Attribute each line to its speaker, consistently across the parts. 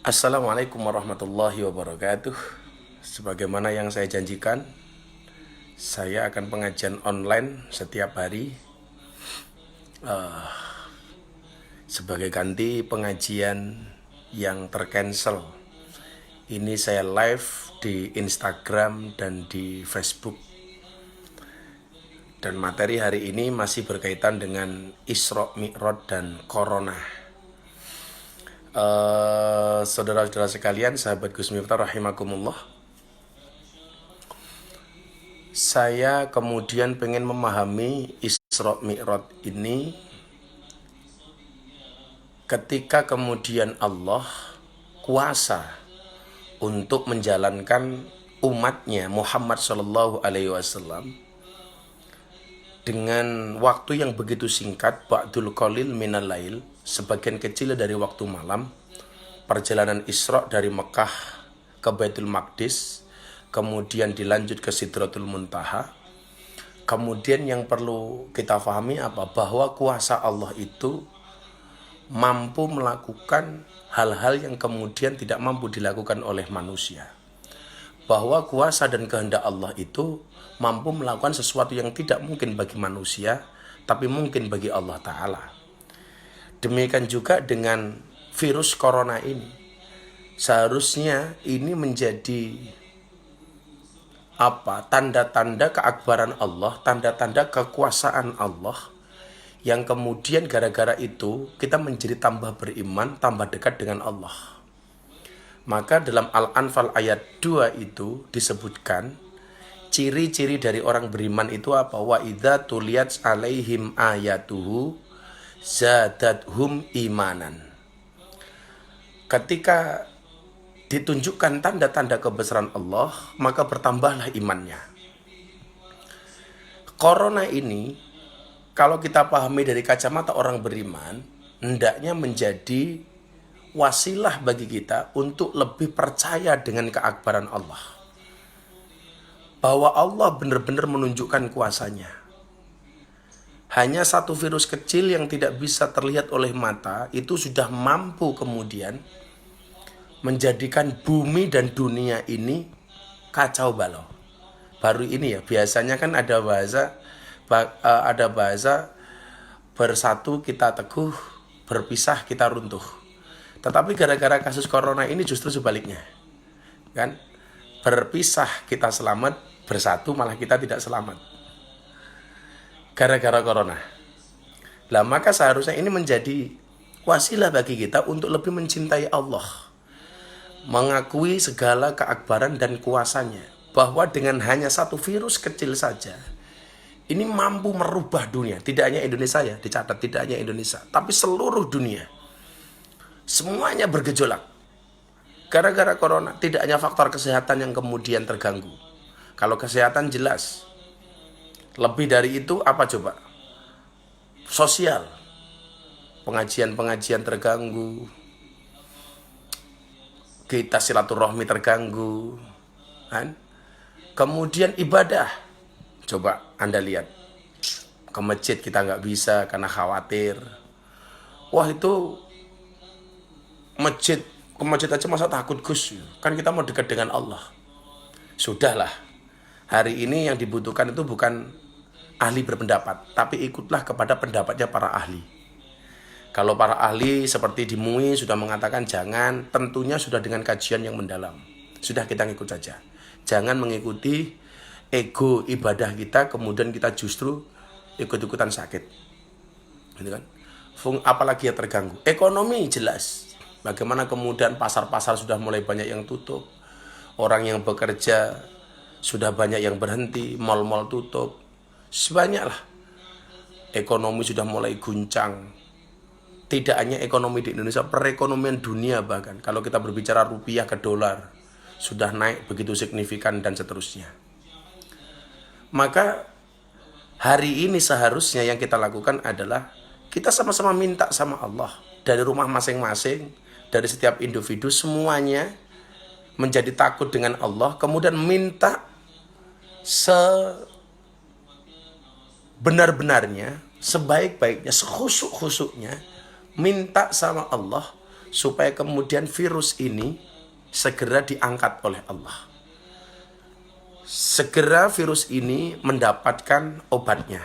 Speaker 1: Assalamualaikum warahmatullahi wabarakatuh. Sebagaimana yang saya janjikan, saya akan pengajian online setiap hari sebagai ganti pengajian yang tercancel. Ini saya live di Instagram dan di Facebook. Dan materi hari ini masih berkaitan dengan Isra Mi'raj dan Corona. Saudara-saudara sekalian, sahabat Gus Miftah rahimakumullah, saya kemudian pengen memahami Isra Mi'raj ini ketika kemudian Allah kuasa untuk menjalankan umatnya Muhammad Shallallahu Alaihi Wasallam dengan waktu yang begitu singkat, ba'dul qalil minal lail, sebagian kecil dari waktu malam, perjalanan Isra dari Mekah ke Baitul Maqdis, kemudian dilanjut ke Sidratul Muntaha. Kemudian yang perlu kita pahami apa? Bahwa kuasa Allah itu mampu melakukan hal-hal yang kemudian tidak mampu dilakukan oleh manusia. Bahwa kuasa dan kehendak Allah itu mampu melakukan sesuatu yang tidak mungkin bagi manusia, tapi mungkin bagi Allah Ta'ala. Demikian juga dengan virus corona ini. Seharusnya ini menjadi tanda-tanda keakbaran Allah, tanda-tanda kekuasaan Allah, yang kemudian gara-gara itu kita menjadi tambah beriman, tambah dekat dengan Allah. Maka dalam Al-Anfal ayat 2 itu disebutkan ciri-ciri dari orang beriman itu apa? Wa idza tuliyat alaihim ayatuhu zadathum imanan. Ketika ditunjukkan tanda-tanda kebesaran Allah, maka bertambahlah imannya. Corona ini, kalau kita pahami dari kacamata orang beriman, hendaknya menjadi wasilah bagi kita untuk lebih percaya dengan keakbaran Allah. Bahwa Allah benar-benar menunjukkan kuasanya. Hanya satu virus kecil yang tidak bisa terlihat oleh mata, itu sudah mampu kemudian menjadikan bumi dan dunia ini kacau balau. Baru ini ya, biasanya kan ada bahasa bersatu kita teguh, berpisah kita runtuh. Tetapi gara-gara kasus corona ini justru sebaliknya, kan? Berpisah kita selamat, bersatu malah kita tidak selamat. Gara-gara corona. Lah maka seharusnya ini menjadi wasilah bagi kita untuk lebih mencintai Allah, mengakui segala keakbaran dan kuasanya, bahwa dengan hanya satu virus kecil saja ini mampu merubah dunia. Tidak hanya Indonesia ya, dicatat tidak hanya Indonesia, tapi seluruh dunia. Semuanya bergejolak gara-gara corona. Tidak hanya faktor kesehatan yang kemudian terganggu. Kalau kesehatan jelas. Lebih dari itu apa coba? Sosial. Pengajian-pengajian terganggu. Kita silaturahmi terganggu. Kan? Kemudian ibadah. Coba Anda lihat. Ke masjid kita nggak bisa karena khawatir. Wah itu ke masjid aja masa takut Gus? Kan kita mau dekat dengan Allah. Sudahlah. Hari ini yang dibutuhkan itu bukan ahli berpendapat, tapi ikutlah kepada pendapatnya para ahli. Kalau para ahli seperti di MUI sudah mengatakan jangan, tentunya sudah dengan kajian yang mendalam. Sudah kita ngikut saja. Jangan mengikuti ego ibadah kita, kemudian kita justru ikut-ikutan sakit. Gitu kan? Apalagi yang terganggu. Ekonomi jelas. Bagaimana kemudian pasar-pasar sudah mulai banyak yang tutup. Orang yang bekerja sudah banyak yang berhenti, mal-mal tutup. Sebanyaklah. Ekonomi sudah mulai guncang. Tidak hanya ekonomi di Indonesia, perekonomian dunia bahkan. Kalau kita berbicara rupiah ke dolar, sudah naik begitu signifikan dan seterusnya. Maka hari ini seharusnya yang kita lakukan adalah kita sama-sama minta sama Allah. Dari rumah masing-masing, dari setiap individu, semuanya menjadi takut dengan Allah. Kemudian minta sebenar-benarnya, sebaik-baiknya, sekhusyuk-khusyuknya, minta sama Allah supaya kemudian virus ini segera diangkat oleh Allah. Segera virus ini mendapatkan obatnya.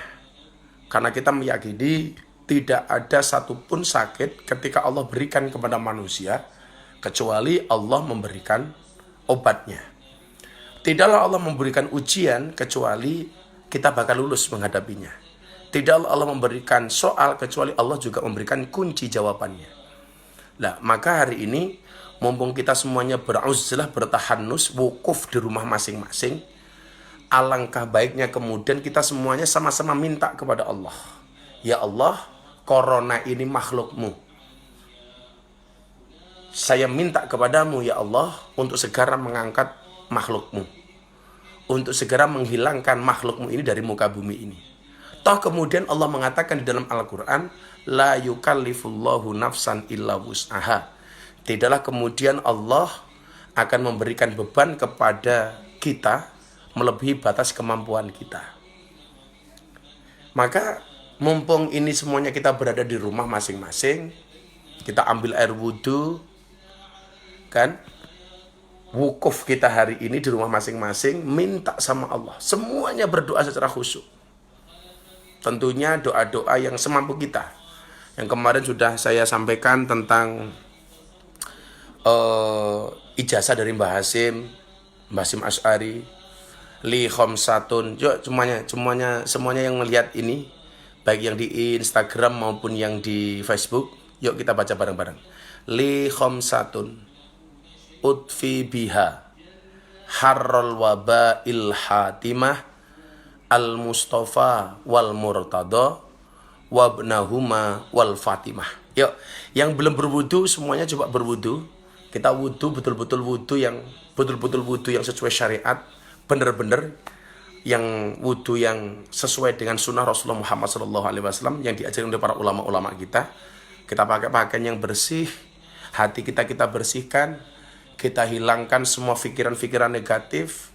Speaker 1: Karena kita meyakini tidak ada satupun sakit ketika Allah berikan kepada manusia, kecuali Allah memberikan obatnya. Tidaklah Allah memberikan ujian, kecuali kita bakal lulus menghadapinya. Tidaklah Allah memberikan soal, kecuali Allah juga memberikan kunci jawabannya. Nah, maka hari ini, mumpung kita semuanya beruzlah, bertahanus, wukuf di rumah masing-masing, alangkah baiknya kemudian kita semuanya sama-sama minta kepada Allah. Ya Allah, corona ini makhlukmu. Saya minta kepadamu ya Allah untuk segera mengangkat makhlukmu. Untuk segera menghilangkan makhlukmu ini dari muka bumi ini. Toh kemudian Allah mengatakan di dalam Al-Quran, la yukallifullahu nafsan illa wus'aha. Tidaklah kemudian Allah akan memberikan beban kepada kita melebihi batas kemampuan kita. Maka mumpung ini semuanya kita berada di rumah masing-masing, kita ambil air wudhu, kan? Wukuf kita hari ini di rumah masing-masing, minta sama Allah. Semuanya berdoa secara khusyuk. Tentunya doa-doa yang semampu kita. Yang kemarin sudah saya sampaikan tentang ijazah dari Mbah Hasim Asy'ari, li khamsatun. Yuk semuanya yang melihat ini, baik yang di Instagram maupun yang di Facebook, yuk kita baca bareng-bareng. Li khamsatun utfi biha harral waba'il hatimah al-mustafa wal murtada wabnahuma wal fatimah. Yuk, yang belum berwudu semuanya coba berwudu. Kita wudu betul-betul wudu yang sesuai syariat, benar-benar yang wudu yang sesuai dengan sunnah Rasulullah Muhammad SAW yang diajarkan oleh para ulama-ulama kita. Kita pakai pakaian yang bersih, hati kita bersihkan, kita hilangkan semua pikiran-pikiran negatif,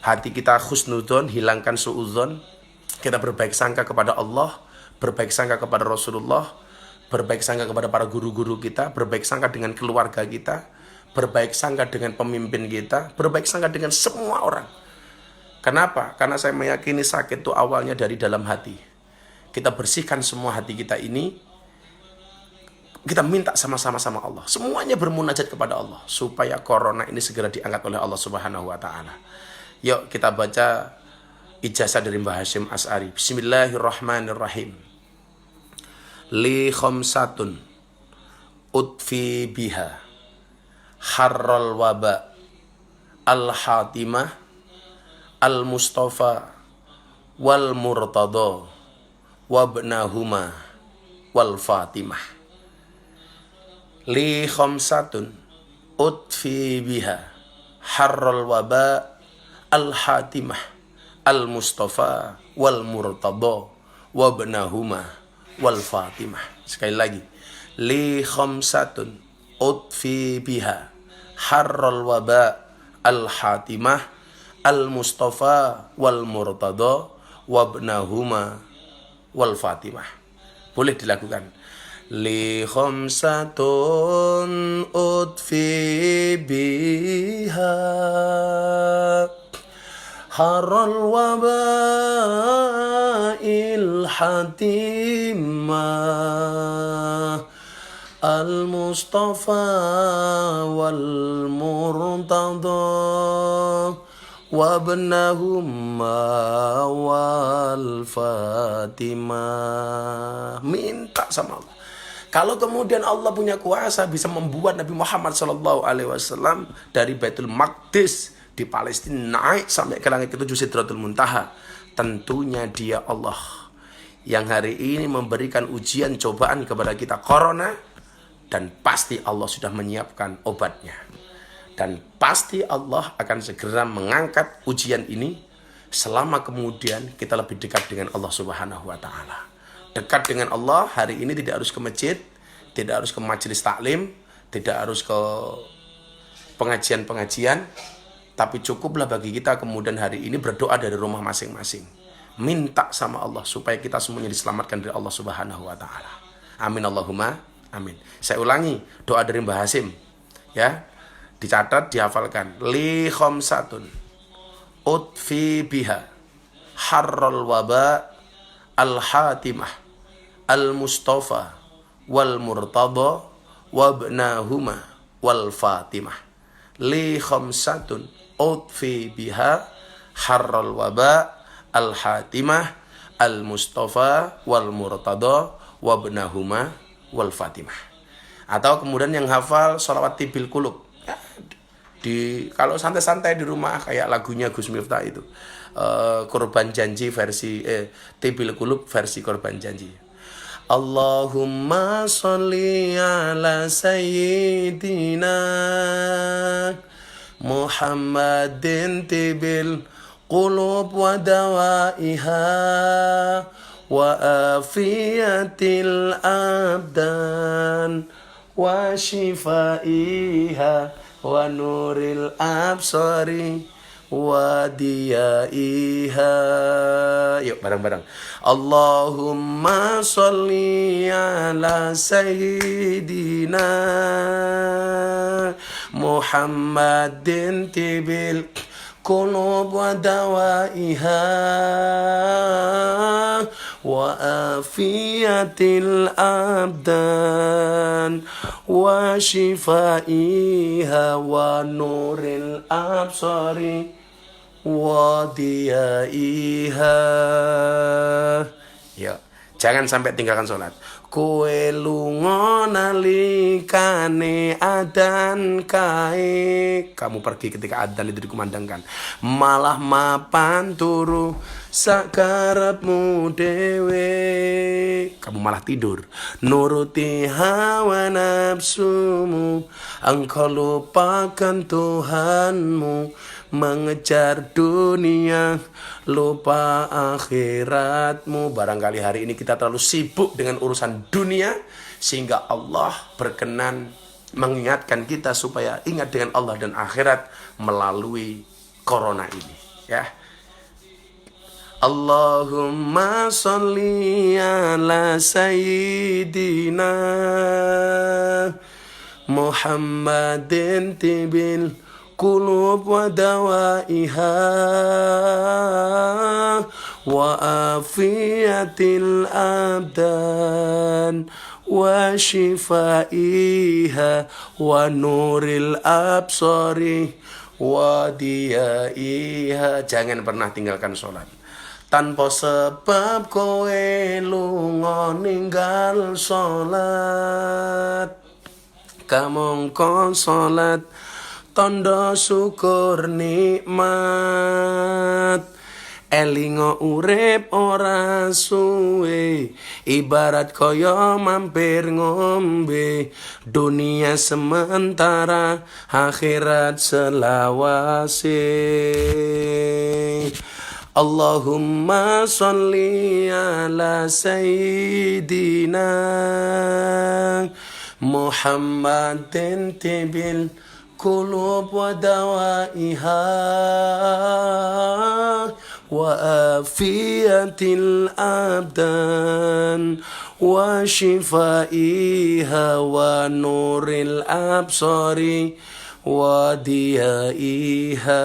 Speaker 1: hati kita husnudzon, hilangkan suudzon. Kita berbaik sangka kepada Allah, berbaik sangka kepada Rasulullah, berbaik sangka kepada para guru-guru kita, berbaik sangka dengan keluarga kita, berbaik sangka dengan pemimpin kita, berbaik sangka dengan semua orang. Kenapa? Karena saya meyakini sakit itu awalnya dari dalam hati. Kita bersihkan semua hati kita ini. Kita minta sama-sama sama Allah. Semuanya bermunajat kepada Allah supaya corona ini segera diangkat oleh Allah Subhanahu wa taala. Yuk kita baca ijazah dari Mbah Hasim Asy'ari. Bismillahirrahmanirrahim. Li khamsatun utfi biha harral waba al-hatimah al-mustafa wal murtada wabnahuma wal fatimah. Li khamsatun utfi biha harral waba al-hatimah al-mustafa wal murtada wabnahuma wal fatimah. Sekali lagi, li khamsatun utfi biha harral waba al-hatimah al-mustafa wal murtada wabnahuma wal fatimah. Boleh dilakukan. Li khamsatun utfi biha harral waba'il hatimah al-mustafa wal murtada wabnahuma wal fatimah. Minta sama Allah. Kalau kemudian Allah punya kuasa bisa membuat Nabi Muhammad SAW dari Baitul Maqdis di Palestina naik sampai ke langit ketujuh Sidratul Muntaha, tentunya Dia Allah yang hari ini memberikan ujian cobaan kepada kita corona, dan pasti Allah sudah menyiapkan obatnya, dan pasti Allah akan segera mengangkat ujian ini selama kemudian kita lebih dekat dengan Allah Subhanahu wa taala. Dekat dengan Allah hari ini tidak harus ke masjid, tidak harus ke majelis taklim, tidak harus ke pengajian-pengajian, tapi cukuplah bagi kita kemudian hari ini berdoa dari rumah masing-masing. Minta sama Allah supaya kita semuanya diselamatkan dari Allah Subhanahu wa taala. Amin Allahumma Amin. Saya ulangi doa dari Mbah Hasim. Ya. Dicatat, dihafalkan. Li khamsatun utfi biha harral waba al-hatimah al-mustafa wal murtada wabnahuma wal fatimah. Li khamsatun utfi biha harral waba al-hatimah al-mustafa wal murtada wabnahuma wal fatimah. Atau kemudian yang hafal sholawat tibil kulub, kalau santai-santai di rumah kayak lagunya Gus Miftah itu, Korban Janji versi Tibil Kulub versi Korban Janji. Allahumma sholli ala sayyidina Muhammadin tibil qulub wa dawaiha wa afiyatil abdan wa shifaiha wa nuril absari wa diyaiha. Yuk bareng-bareng. Allahumma sholli ala sayyidina Muhammadin tibil qulub wa dawaiha wa afiyatil abdan wa shifaiha wa nuril absari wa diyaiha. Ya, jangan sampai tinggalkan sholat. Kowe lunga nalikane adzan kae, kamu pergi ketika adzan itu dikumandangkan, malah mapan turu sakarepmu dhewe, kamu malah tidur nuruti hawa nafsumu, engkau lupakan Tuhanmu, mengejar dunia, lupa akhiratmu. Barangkali hari ini kita terlalu sibuk dengan urusan dunia, sehingga Allah berkenan mengingatkan kita supaya ingat dengan Allah dan akhirat melalui corona ini. Ya. Allahumma sholli ala sayyidina Muhammadin tibil qulub wa dawaiha wa afiyatil abdan wa shifaiha wa nuril absari wa diyaiha. Jangan pernah tinggalkan sholat. Tanpa sebab kowe lunga ninggal sholat, kamangka sholat tondo syukur nikmat. Elingo urip ora suwe, ibarat kaya mampir ngombe, dunia sementara akhirat selawase. Allahumma sholli ala sayyidina Muhammadin tibil qulub wa dawaiha wa afiyatil abdan wa shifaiha wa nuril absari wa diyaiha.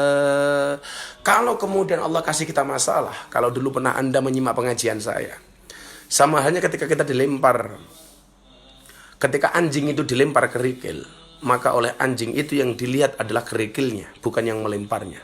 Speaker 1: Kalau kemudian Allah kasih kita masalah, kalau dulu pernah Anda menyimak pengajian saya, sama halnya ketika kita dilempar, ketika anjing itu dilempar kerikil, maka oleh anjing itu yang dilihat adalah kerikilnya, bukan yang melemparnya.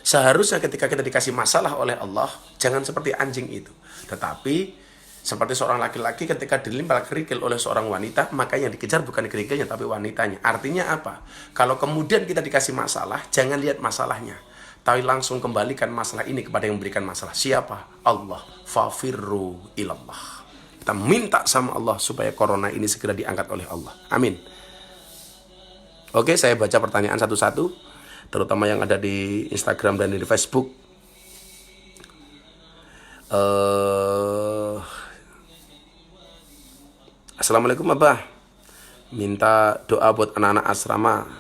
Speaker 1: Seharusnya ketika kita dikasih masalah oleh Allah, jangan seperti anjing itu, tetapi seperti seorang laki-laki ketika dilempar kerikil oleh seorang wanita, maka yang dikejar bukan kerikilnya tapi wanitanya. Artinya apa? Kalau kemudian kita dikasih masalah, jangan lihat masalahnya, tapi langsung kembalikan masalah ini kepada yang memberikan masalah. Siapa? Allah. Fafirru ilallah. Kita minta sama Allah supaya corona ini segera diangkat oleh Allah. Amin. Oke, saya baca pertanyaan satu-satu, terutama yang ada di Instagram dan di Facebook. Assalamualaikum Abah. Minta doa buat anak-anak asrama.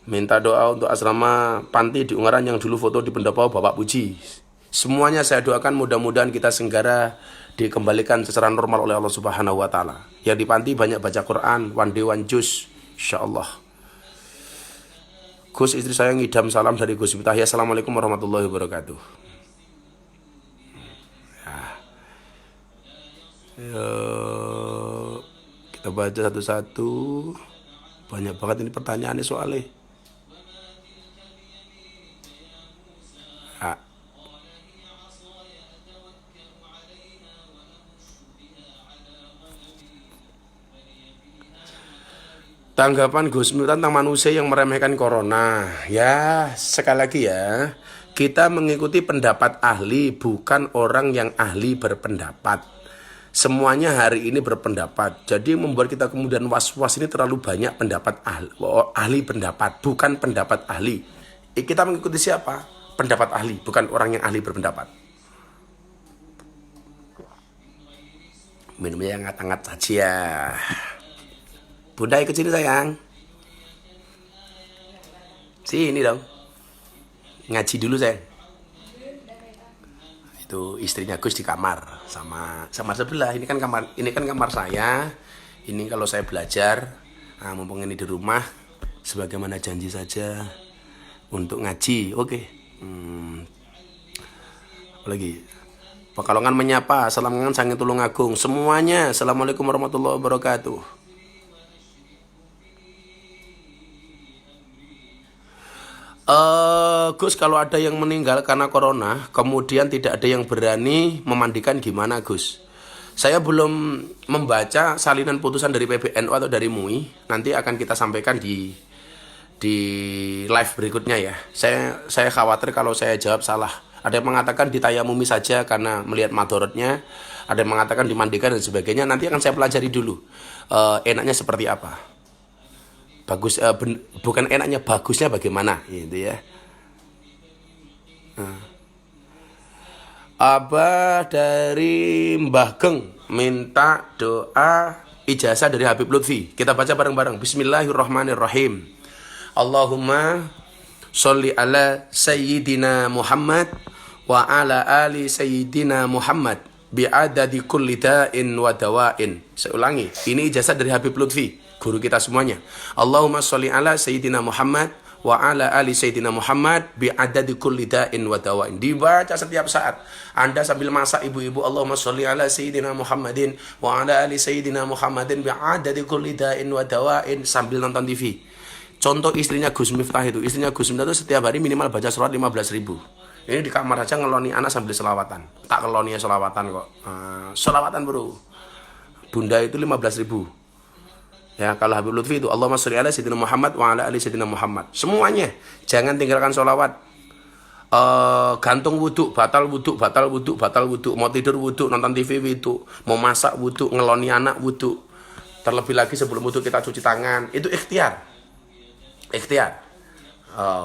Speaker 1: Minta doa untuk asrama panti di Ungaran yang dulu foto di pendopo Bapak Puji. Semuanya saya doakan mudah-mudahan kita segera dikembalikan secara normal oleh Allah Subhanahu wa taala. Yang di panti banyak baca Quran, one day one juz, insyaallah. Gus, istri saya ngidam, salam dari Gus Miftah. Assalamualaikum warahmatullahi wabarakatuh. Ya, kita baca satu-satu. Banyak banget ini pertanyaannya soalnya. Ah. Tanggapan Gus Miftah tentang manusia yang meremehkan corona. Ya, sekali lagi ya, kita mengikuti pendapat ahli, bukan orang yang ahli berpendapat. Semuanya hari ini berpendapat. Jadi membuat kita kemudian was-was ini terlalu banyak pendapat ahli pendapat, bukan pendapat ahli. Kita mengikuti siapa? Pendapat ahli, bukan orang yang ahli berpendapat. Minumnya yang hangat-hangat saja. Bunda ikut sini sayang. Sini dong. Ngaji dulu sayang. Itu istrinya Gus di kamar sama sebelah. Ini kan kamar saya. Ini kalau saya belajar, mumpung ini di rumah, sebagaimana janji saja untuk ngaji. Oke. Apalagi Pekalongan menyapa, Salamngan Sangin Tulungagung. Semuanya, Assalamualaikum warahmatullahi wabarakatuh. Gus, kalau ada yang meninggal karena corona, kemudian tidak ada yang berani memandikan, gimana Gus? Saya belum membaca salinan putusan dari PBNU atau dari MUI. Nanti akan kita sampaikan di live berikutnya ya. Saya khawatir kalau saya jawab salah. Ada yang mengatakan ditayamumi saja karena melihat madorotnya. Ada yang mengatakan dimandikan dan sebagainya. Nanti akan saya pelajari dulu enaknya seperti apa. Bagus, bukan enaknya, bagusnya bagaimana gitu ya. Abah dari Mbah Geng minta doa ijazah dari Habib Lutfi. Kita baca bareng-bareng. Bismillahirrahmanirrahim. Allahumma sholli ala sayyidina Muhammad wa ala ali sayyidina Muhammad bi'adadi kulli da'in wa dawa'in. Saya ulangi, ini ijazah dari Habib Lutfi, guru kita semuanya. Allahumma sholli ala sayyidina Muhammad wa ala ali sayyidina Muhammad bi'adadi kulli da'in wa dawa'in. Dibaca setiap saat. Anda sambil masak, ibu-ibu, Allahumma sholli ala sayyidina Muhammadin wa ala ali sayyidina Muhammadin bi'adadi kulli da'in wa dawa'in, sambil nonton TV. Contoh istrinya Gus Miftah itu. Istrinya Gus Miftah itu setiap hari minimal baca surat 15.000. Ini di kamar aja ngeloni anak sambil selawatan. Tak keloni ya selawatan kok. Selawatan bro. Bunda itu 15.000. Ya, kalau Habib Lutfi itu Allahumma sholli ala sayyidina Muhammad wa ala ali sayyidina Muhammad. Semuanya. Jangan tinggalkan sholawat. Gantung wudhu, batal wudhu, batal wudhu, batal wudhu. Mau tidur wudhu, nonton TV wudhu. Mau masak wudhu, ngeloni anak wudhu. Terlebih lagi sebelum wudhu kita cuci tangan. Itu ikhtiar. Ikhtiar.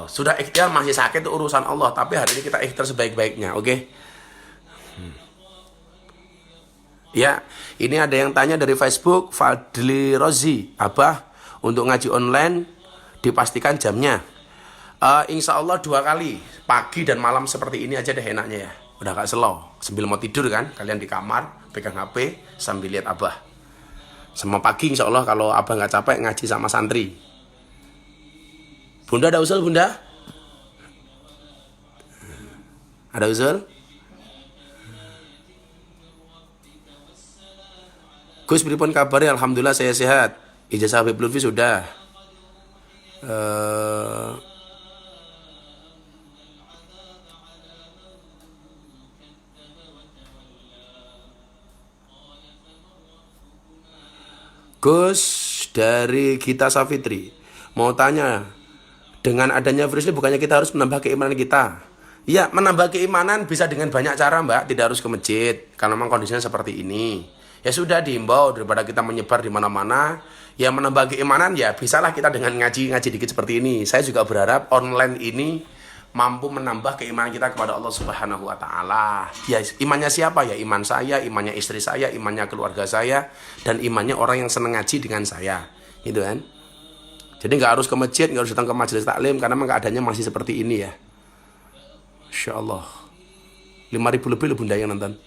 Speaker 1: Sudah ikhtiar masih sakit itu urusan Allah, tapi hari ini kita ikhtiar sebaik-baiknya, oke? Ya, ini ada yang tanya dari Facebook, Fadli Rozi, Abah, untuk ngaji online dipastikan jamnya. Insya Allah 2 kali, pagi dan malam seperti ini aja deh enaknya ya. Udah gak slow, sambil mau tidur kan, kalian di kamar, pegang HP, sambil lihat Abah. Sama pagi insya Allah kalau Abah gak capek ngaji sama santri. Bunda ada usul, Bunda? Ada usul? Gus, pripun kabarnya? Alhamdulillah saya sehat. Ijazah Habib Lutfi sudah. Gus dari Gita Safitri mau tanya, dengan adanya virus ini bukannya kita harus menambah keimanan kita? Ya, menambah keimanan bisa dengan banyak cara, Mbak. Tidak harus ke masjid karena memang kondisinya seperti ini. Ya sudah, diimbau daripada kita menyebar di mana-mana. Ya menambah keimanan ya bisalah kita dengan ngaji dikit seperti ini. Saya juga berharap online ini mampu menambah keimanan kita kepada Allah Subhanahu wa taala. Ya, imannya siapa? Ya iman saya, imannya istri saya, imannya keluarga saya, dan imannya orang yang senang ngaji dengan saya. Gitu kan? Jadi nggak harus ke masjid, nggak harus datang ke majelis taklim karena memang keadaannya masih seperti ini ya. Insya Allah. 5.000 lebih loh bunda yang nonton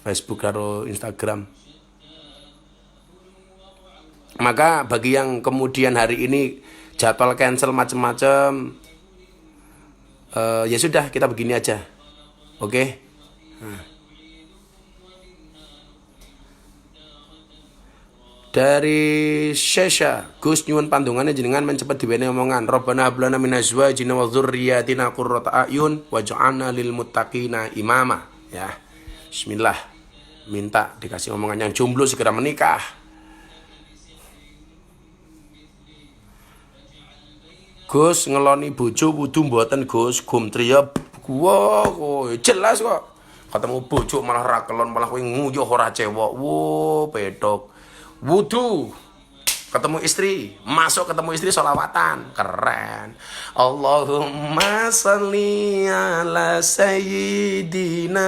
Speaker 1: Facebook atau Instagram. Maka bagi yang kemudian hari ini jadwal cancel macam-macam, ya sudah kita begini aja, oke? Nah. Dari Syesha, Gus nyuwun pandungannya jenengan mencepat diwene omongan. Rabbana hablana min azwajina wa dzurriyyatina qurrata a'yun waj'alna lil muttaqina imama. Ya. Bismillah. Minta dikasih omongan yang jomblo segera menikah. Gus ngeloni bojo wudu mboten Gus, gumtriya wow, jelas kok. Ketemu bojo malah ra kelon, malah kowe nguyuh ora cewek. Wo, pedok. Wudu ketemu istri, masuk ketemu istri sholawatan, keren. Allahumma sholli ala sayyidina,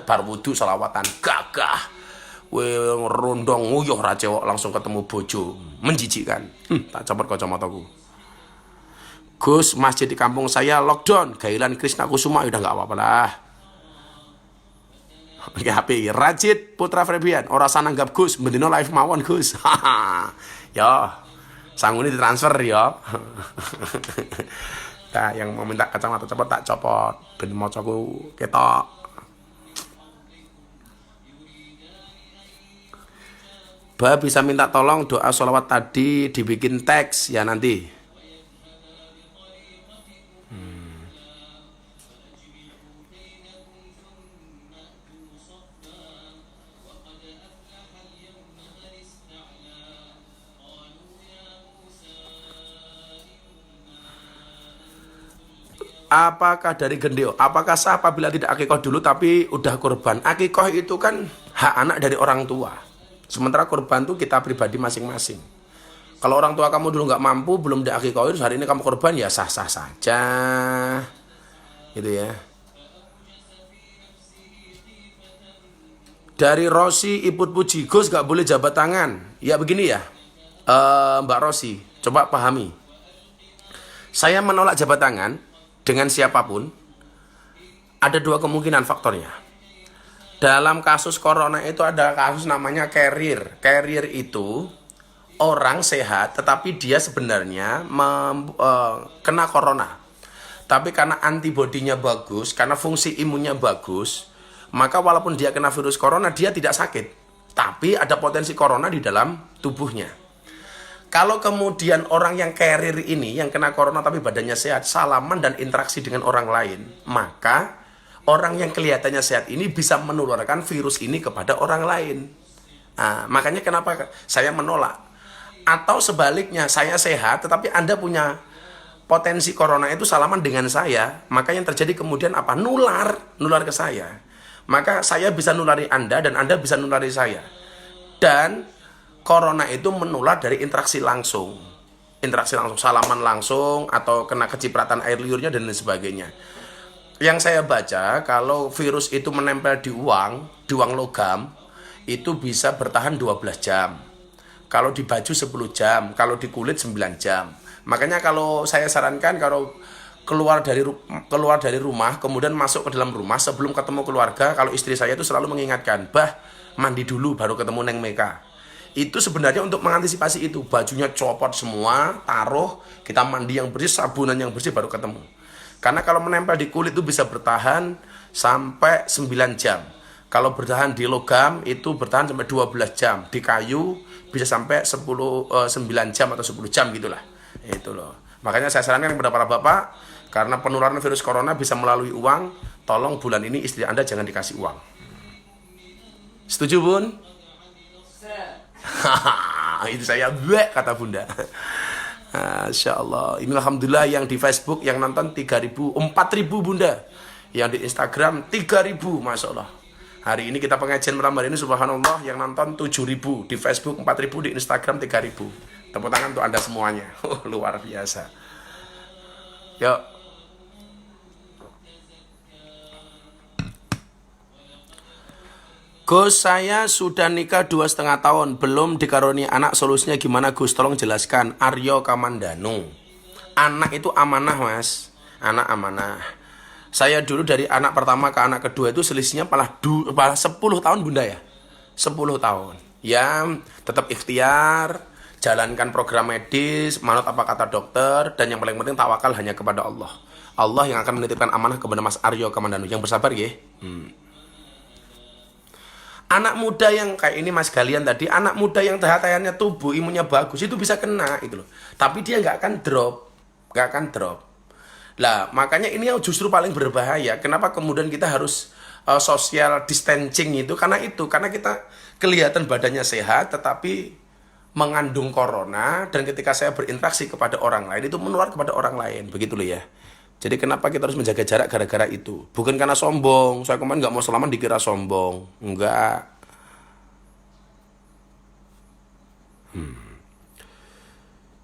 Speaker 1: bar wudu sholawatan, gagah. Rondong nguyuh ra cewek, langsung ketemu bojo, menjijikkan. Tak copot kacamataku. Gus, masjid di kampung saya lockdown, gailan Krishna Kusuma, udah nggak apa-apa lah. HP Rajit Putra Febian ora sananggap Gus bendino live mawon Gus. Ya sangune ditransfer ya. Nah, yang mau minta kacamata copot tak copot ben macaku ketok. Ba bisa minta tolong doa sholawat tadi dibikin teks ya nanti. Apakah dari gendeo? Apakah sah apabila tidak akikoh dulu tapi udah kurban? Akikoh itu kan hak anak dari orang tua. Sementara kurban itu kita pribadi masing-masing. Kalau orang tua kamu dulu nggak mampu, belum diakikoh, hari ini kamu kurban ya sah-sah saja, gitu ya. Dari Rosi Iput Puji, Gus nggak boleh jabat tangan. Ya begini ya, Mbak Rosi, coba pahami. Saya menolak jabat tangan dengan siapapun, ada dua kemungkinan faktornya. Dalam kasus corona itu ada kasus namanya carrier. Carrier itu orang sehat tetapi dia sebenarnya kena corona. Tapi karena antibodinya bagus, karena fungsi imunnya bagus, maka walaupun dia kena virus corona, dia tidak sakit. Tapi ada potensi corona di dalam tubuhnya. Kalau kemudian orang yang carrier ini, yang kena corona tapi badannya sehat, salaman dan interaksi dengan orang lain, maka orang yang kelihatannya sehat ini bisa menularkan virus ini kepada orang lain. Nah, makanya kenapa saya menolak. Atau sebaliknya, saya sehat tetapi Anda punya potensi corona itu salaman dengan saya, maka yang terjadi kemudian apa? Nular ke saya. Maka saya bisa nulari Anda dan Anda bisa nulari saya. Dan corona itu menular dari interaksi langsung, salaman langsung, atau kena kecipratan air liurnya dan lain sebagainya. Yang saya baca, kalau virus itu menempel di uang logam, itu bisa bertahan 12 jam. Kalau di baju 10 jam, kalau di kulit 9 jam. Makanya kalau saya sarankan, kalau keluar dari rumah, kemudian masuk ke dalam rumah, sebelum ketemu keluarga, kalau istri saya itu selalu mengingatkan, bah, mandi dulu baru ketemu Neng Meka. Itu sebenarnya untuk mengantisipasi itu. Bajunya copot semua, taruh, kita mandi yang bersih, sabunan yang bersih baru ketemu. Karena kalau menempel di kulit itu bisa bertahan sampai 9 jam. Kalau bertahan di logam itu bertahan sampai 12 jam. Di kayu bisa sampai 9 jam atau 10 jam gitulah. Itu loh. Makanya saya sarankan kepada para bapak, karena penularan virus corona bisa melalui uang, tolong bulan ini istri Anda jangan dikasih uang. Setuju, Bun? Itu saya kata bunda. Masya Allah. Ini alhamdulillah yang di Facebook yang nonton 4.000 bunda, yang di Instagram 3.000, Masya Allah. Hari ini kita pengajian malam hari ini subhanallah, yang nonton 7.000 di Facebook, 4.000 di Instagram, 3.000. Tepuk tangan untuk Anda semuanya. Luar biasa. Yuk. Gus, saya sudah nikah 2,5 tahun, belum dikaruniai anak, solusinya gimana Gus? Tolong jelaskan. Aryo Kamandanu. Anak itu amanah, Mas. Anak amanah. Saya dulu dari anak pertama ke anak kedua itu selisihnya malah 10 tahun bunda ya. 10 tahun. Ya tetap ikhtiar, jalankan program medis, manut apa kata dokter, dan yang paling penting tawakal hanya kepada Allah. Allah yang akan menitipkan amanah kepada Mas Aryo Kamandanu. Yang bersabar ya. Anak muda yang kayak ini Mas Galian tadi, anak muda yang tahatannya tubuh, imunnya bagus, itu bisa kena itu loh. Tapi dia nggak akan drop. Lah, makanya ini yang justru paling berbahaya. Kenapa kemudian kita harus social distancing itu? Karena kita kelihatan badannya sehat, tetapi mengandung corona, dan ketika saya berinteraksi kepada orang lain, itu menular kepada orang lain. Begitu loh ya. Jadi kenapa kita harus menjaga jarak gara-gara itu? Bukan karena sombong. Saya kemarin nggak mau salaman dikira sombong. Enggak.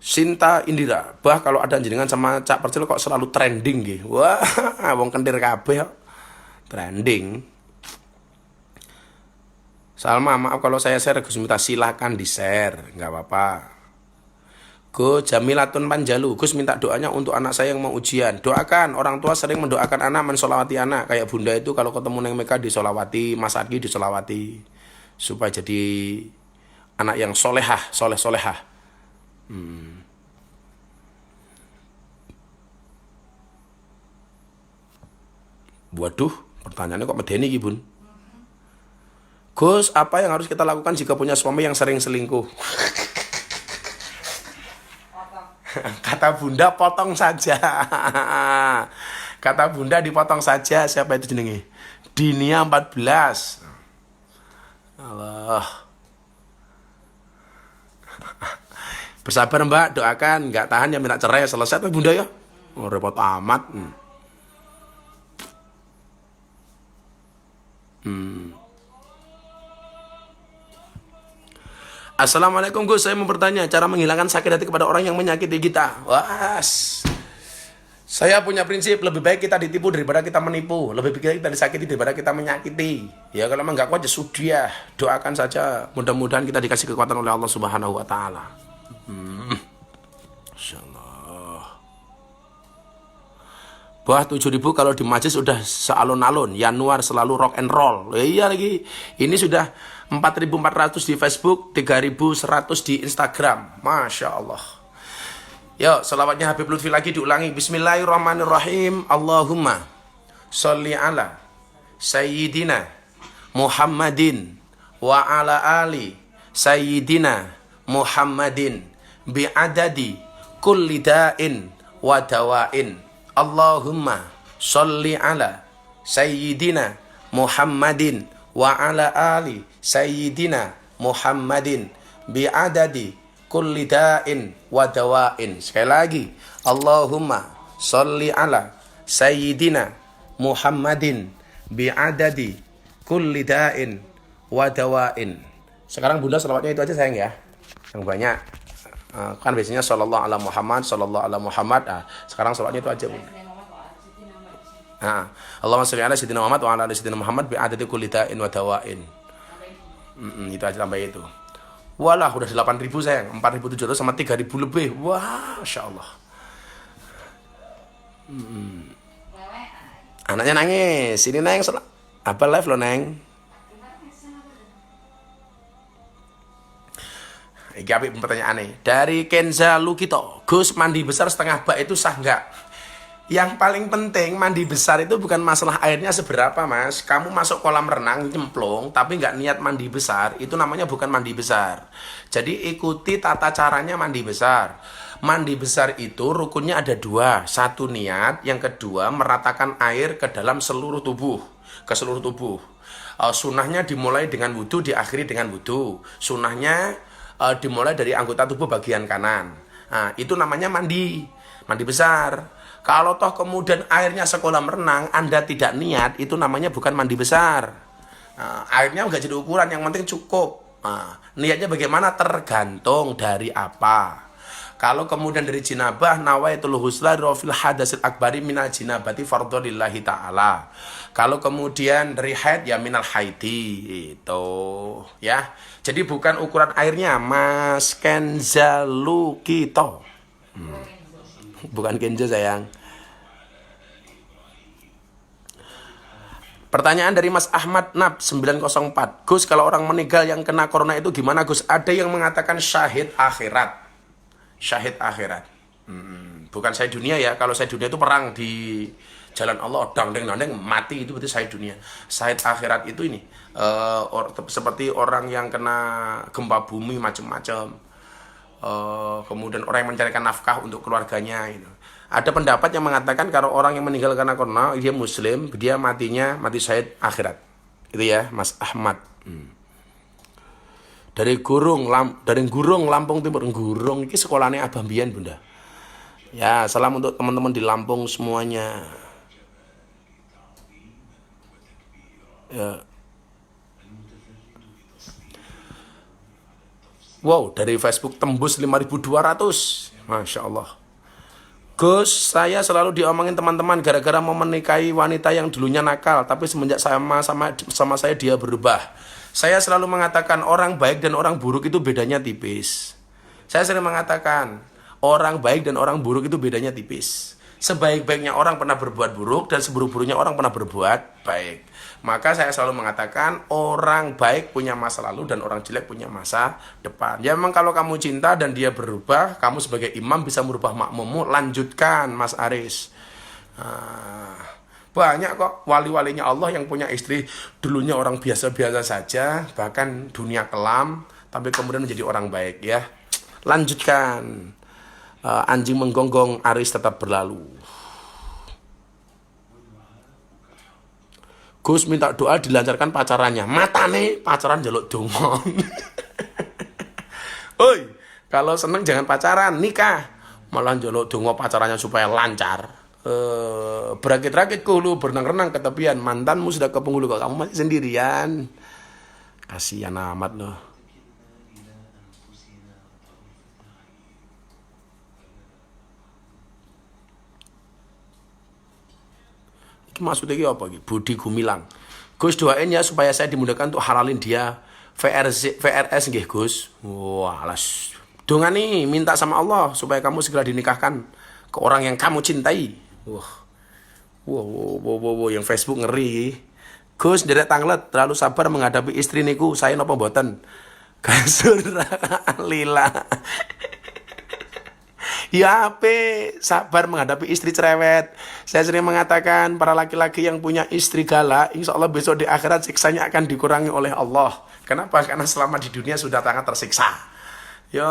Speaker 1: Sinta Indira, bah kalau ada jenengan sama Cak Percil kok selalu trending gitu. Wah, wong kentir kabeh kok. Trending. Salma, maaf kalau saya share, Gus minta silakan di-share, nggak apa-apa. Go Jamilatun Panjalu, Gus minta doanya untuk anak saya yang mau ujian. Doakan, orang tua sering mendoakan anak, mensolawati anak. Kayak bunda itu kalau ketemu neng Meka disolawati, Mas Argi disolawati. Supaya jadi anak yang solehah. Waduh, pertanyaannya kok medeni iki, Bun? Gus, apa yang harus kita lakukan jika punya suami yang sering selingkuh? Kata bunda potong saja. Kata bunda dipotong saja. Siapa itu jenenge? Dinia 14. Allah. Bersabar mbak, doakan. Nggak tahan ya minta cerai. Selesai tuh bunda ya. Oh, repot amat. Assalamualaikum Gus, saya mau bertanya cara menghilangkan sakit hati kepada orang yang menyakiti kita. Wah, saya punya prinsip lebih baik kita ditipu daripada kita menipu, lebih baik kita disakiti daripada kita menyakiti. Ya kalau memang nggak kuat ya sudah, doakan saja. Mudah-mudahan kita dikasih kekuatan oleh Allah Subhanahu Wa Taala. Insyaallah. Wah 7.000 kalau di majlis sudah sealun-alun. Januar selalu rock and roll. Iya lagi. Ini sudah 4.400 di Facebook, 3.100 di Instagram. Masya Allah. Yuk, selawatnya Habib Lutfi lagi diulangi. Bismillahirrahmanirrahim. Allahumma sholli ala Sayyidina Muhammadin wa ala ali Sayyidina Muhammadin bi'adadi kulli da'in wa dawain. Allahumma sholli ala Sayyidina Muhammadin wa ala ali Sayyidina Muhammadin bi'adadi kulli da'in wa dawain. Sekali lagi, Allahumma sholli ala Sayyidina Muhammadin bi'adadi kulli da'in wa dawain. Sekarang bunda selawatnya itu aja sayang ya, yang banyak. Kan biasanya sallallahu ala Muhammad, sallallahu ala Muhammad. Sekarang salawatnya itu aja, Bunda. Allahumma sholli ala Sayyidina Muhammad wa ala ali Sayyidina Muhammad bi adadi kulli da'in wa dawain. Itu aja tambah itu. Walah, udah 8.000 sayang, 4.700 sama 3.000 lebih. Wah, Masya Allah. Anaknya nangis. Sini Neng, apa live lo Neng? Iki apik pertanyaan nih. Dari Kenza Lukito, Gus mandi besar setengah bak itu sah nggak? Yang paling penting mandi besar itu bukan masalah airnya seberapa mas. Kamu masuk kolam renang nyemplung tapi nggak niat mandi besar, itu namanya bukan mandi besar. Jadi ikuti tata caranya mandi besar. Mandi besar itu rukunnya ada dua. Satu niat, yang kedua meratakan air ke dalam seluruh tubuh, ke seluruh tubuh. Sunnahnya dimulai dengan wudhu, diakhiri dengan wudhu. Sunnahnya dimulai dari anggota tubuh bagian kanan. Itu namanya mandi besar. Kalau toh kemudian airnya sekolam renang, Anda tidak niat, itu namanya bukan mandi besar. Airnya nggak jadi ukuran, yang penting cukup. Niatnya bagaimana tergantung dari apa. Kalau kemudian dari jinabah, nawaitul husla rofil hadasil akbari minal jinabati fardholillahi ta'ala. Kalau kemudian dari haid, ya minal haidi. Itu ya. Jadi bukan ukuran airnya, Mas Kenza Lukito. Bukan Kenzo sayang. Pertanyaan dari Mas Ahmad Nab 904. Gus, kalau orang meninggal yang kena corona itu gimana Gus? Ada yang mengatakan syahid akhirat. Syahid akhirat. Bukan syahid dunia ya. Kalau syahid dunia itu perang di jalan Allah, dang-dang mati, itu berarti syahid dunia. Syahid akhirat itu ini seperti orang yang kena gempa bumi macam-macam. Kemudian orang yang mencarikan nafkah untuk keluarganya itu. Ada pendapat yang mengatakan kalau orang yang meninggal karena corona, dia muslim, dia matinya mati syahid akhirat. Itu ya, Mas Ahmad. Dari Gurung Lampung Timur. Gurung ini sekolahnya Abah Mbian, Bunda. Ya, salam untuk teman-teman di Lampung semuanya. Ya. Wow, dari Facebook tembus 5.200. Masya Allah. Gus, saya selalu diomongin teman-teman gara-gara mau menikahi wanita yang dulunya nakal, tapi semenjak sama saya dia berubah. Saya selalu mengatakan orang baik dan orang buruk itu bedanya tipis. Saya sering mengatakan orang baik dan orang buruk itu bedanya tipis. Sebaik-baiknya orang pernah berbuat buruk dan seburuk-buruknya orang pernah berbuat baik. Maka saya selalu mengatakan orang baik punya masa lalu dan orang jelek punya masa depan. Ya memang kalau kamu cinta dan dia berubah, kamu sebagai imam bisa merubah makmummu. Lanjutkan, Mas Aris. Banyak kok wali-walinya Allah yang punya istri dulunya orang biasa-biasa saja, bahkan dunia kelam, tapi kemudian menjadi orang baik ya. Lanjutkan. Anjing menggonggong, Aris tetap berlalu. Gus minta doa dilancarkan pacarannya. Matane pacaran jaluk dongo. Oi, kalau seneng jangan pacaran, nikah. Malah jaluk dongo pacarannya supaya lancar. Berakit-rakit ke hulu, berenang-renang ke tepian. Mantanmu sudah ke penghulu, kok kamu masih sendirian. Kasihan amat loh. Maksudnya apa? Budi Gumilang. Gus doain ya supaya saya dimudahkan untuk halalin dia VRS nggih Gus. Wah, alas. Dongani minta sama Allah supaya kamu segera dinikahkan ke orang yang kamu cintai. Wah, yang Facebook ngeri. Gus derek tanglet terlalu sabar menghadapi istri niku, saya napa mboten? Kasur lila. Ya ape, sabar menghadapi istri cerewet. Saya sering mengatakan para laki-laki yang punya istri galak, insya Allah besok di akhirat siksanya akan dikurangi oleh Allah. Kenapa? Karena selama di dunia sudah sangat tersiksa. Ya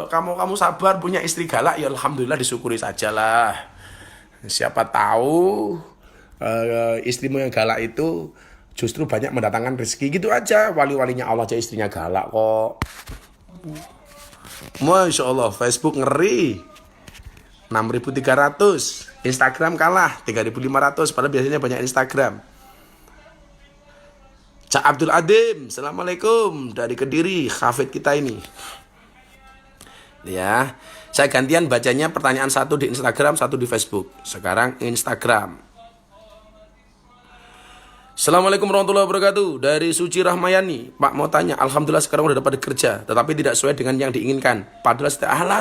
Speaker 1: kamu sabar punya istri galak, ya alhamdulillah disyukuri sajalah. Siapa tahu istrimu yang galak itu justru banyak mendatangkan rezeki, gitu aja. Wali-walinya Allah aja istrinya galak kok. Masya Allah, Facebook ngeri. 6.300, Instagram kalah 3.500, padahal biasanya banyak Instagram. Cak Abdul Adim, Assalamualaikum dari Kediri, hafid kita ini. Ya, saya gantian bacanya pertanyaan satu di Instagram, satu di Facebook. Sekarang Instagram. Assalamualaikum warahmatullahi wabarakatuh. Dari Suci Rahmayani. Pak mau tanya, alhamdulillah sekarang udah dapat kerja, tetapi tidak sesuai dengan yang diinginkan. Padahal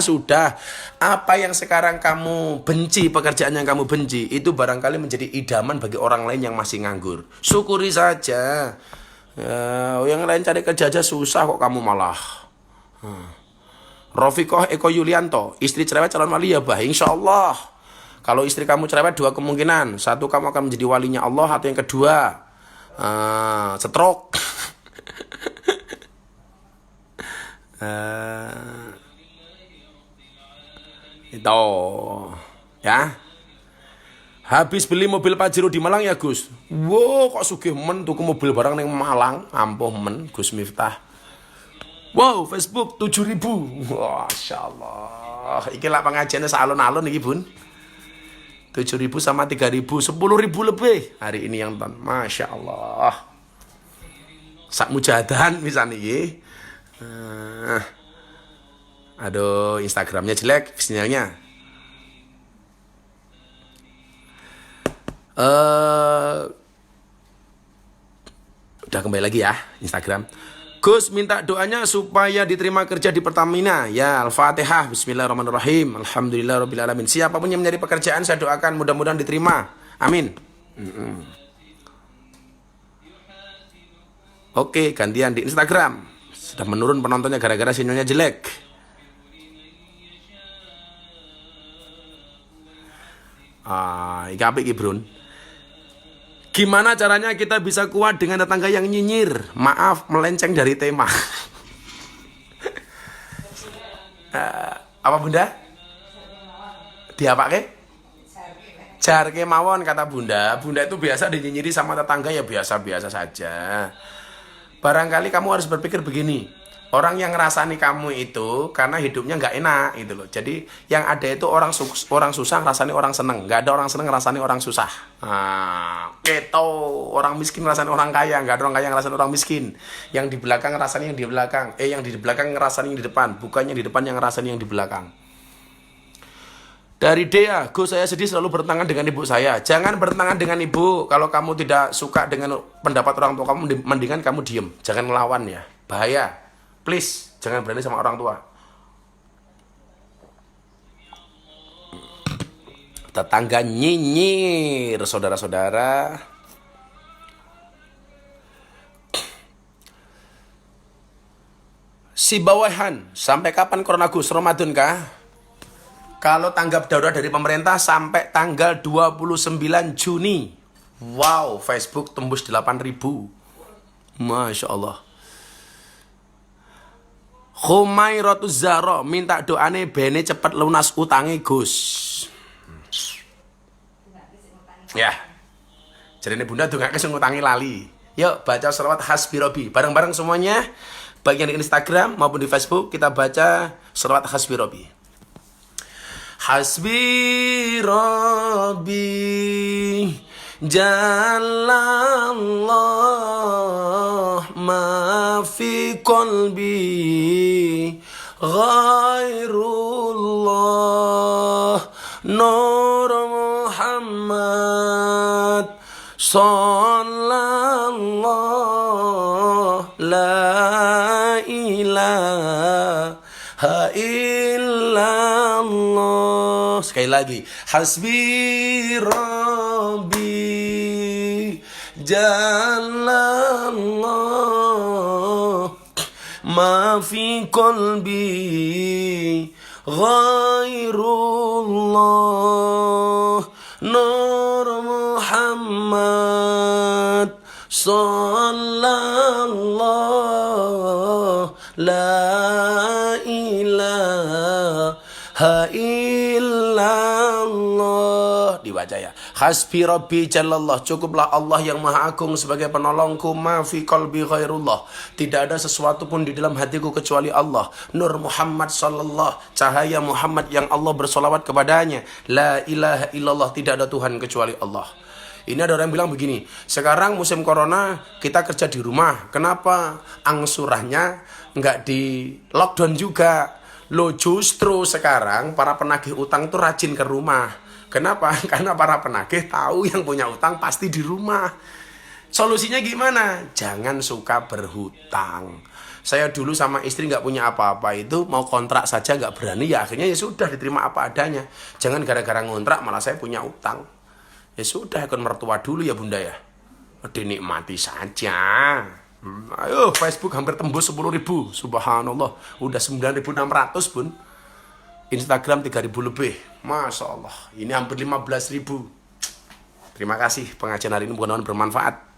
Speaker 1: sudah. Apa yang sekarang kamu benci, pekerjaan yang kamu benci, itu barangkali menjadi idaman bagi orang lain yang masih nganggur. Syukuri saja. Yang lain cari kerja aja susah kok kamu malah. Rofikoh Eko Yulianto, istri cerewet calon wali ya bah, insya Allah. Kalau istri kamu cerewet, dua kemungkinan. Satu, kamu akan menjadi walinya Allah. Atau yang kedua, stroke. Itu ya. Habis beli mobil Pajero di Malang ya Gus. Wow, kok sugih men tuku mobil barang neng Malang. Ampuh men Gus Miftah. Wow, Facebook 7.000. Wah, Masya Allah. Iki lah pengajiannya sealun-alun iki Bun. 7.000 sama 3.000, 10.000 lebih hari ini yang nonton. Masya Allah. Sak mujahadan misalnya ini. Aduh, Instagramnya jelek, sinyalnya. Udah kembali lagi ya Instagram. Gus minta doanya supaya diterima kerja di Pertamina. Ya, Al-Fatihah. Bismillahirrahmanirrahim. Alhamdulillahirrahmanirrahim. Siapapun yang mencari pekerjaan saya doakan mudah-mudahan diterima. Amin. Oke, gantian di Instagram. Sudah menurun penontonnya gara-gara sinyalnya jelek. Iki apik iki, Brun. Gimana caranya kita bisa kuat dengan tetangga yang nyinyir? Maaf, melenceng dari tema. Apa Bunda? Diapake? Jarke mawon kata Bunda. Bunda itu biasa dinyinyiri sama tetangga ya biasa-biasa saja. Barangkali kamu harus berpikir begini. Orang yang ngerasani kamu itu karena hidupnya nggak enak gitu loh. Jadi yang ada itu orang susah ngerasani orang seneng. Nggak ada orang seneng ngerasani orang susah. Keto. Orang miskin ngerasani orang kaya. Nggak ada orang kaya ngerasani orang miskin. Yang di belakang ngerasani yang di belakang. Yang di belakang ngerasani yang di depan. Bukannya di depan yang ngerasani yang di belakang. Dari Dea, Gus, saya sedih selalu bertentangan dengan ibu saya. Jangan bertentangan dengan ibu. Kalau kamu tidak suka dengan pendapat orang tua kamu, mendingan kamu diem. Jangan ngelawan ya. Bahaya. Please, jangan berani sama orang tua. Tetangga nyinyir, saudara-saudara. Si bawahan, sampai kapan Corona Gus? Ramadan kah? Kalau tanggap darurat dari pemerintah sampai tanggal 29 Juni. Wow, Facebook tembus 8.000. Masya Allah. Khumairatus Zahra minta doane bene cepet lunas utange Gus. Ya. Jadi ini Bunda dongake sing ngutangi lali. Yuk baca selawat Hasbi Robbi bareng-bareng semuanya. Baik yang di Instagram maupun di Facebook kita baca selawat Hasbi Robbi. Hasbi Rabbi Jalallah ma fi qalbi ghairullah Nur Muhammad Sallallahu la ilaha illallah. Sekali lagi, Hasbi Rabbi Jalallah ma fi qalbi ghairullah Nur Muhammad Sallallahu la ilaha illallah. Dibaca ya. Hasbi Rabbi Jalallah. Cukuplah Allah yang Maha Agung sebagai penolongku. Ma fi qalbi ghairullah. Tidak ada sesuatu pun di dalam hatiku kecuali Allah. Nur Muhammad Sallallahu. Cahaya Muhammad yang Allah bersolawat kepadanya. La ilaha illallah. Tidak ada Tuhan kecuali Allah. Ini ada orang yang bilang begini, sekarang musim corona kita kerja di rumah, kenapa angsurannya nggak di lockdown juga? Lo justru sekarang para penagih utang tuh rajin ke rumah. Kenapa? Karena para penagih tahu yang punya utang pasti di rumah. Solusinya gimana? Jangan suka berhutang. Saya dulu sama istri nggak punya apa-apa itu mau kontrak saja nggak berani, ya akhirnya ya sudah diterima apa adanya. Jangan gara-gara ngontrak malah saya punya utang. Ya sudah, ikut mertua dulu ya Bunda ya. Dinikmati saja. Ayo, Facebook hampir tembus 10.000. Subhanallah. Udah 9.600 Bun. Instagram 3.000 lebih. Masya Allah. Ini hampir 15.000. Terima kasih pengajian hari ini mudah-mudahan bermanfaat.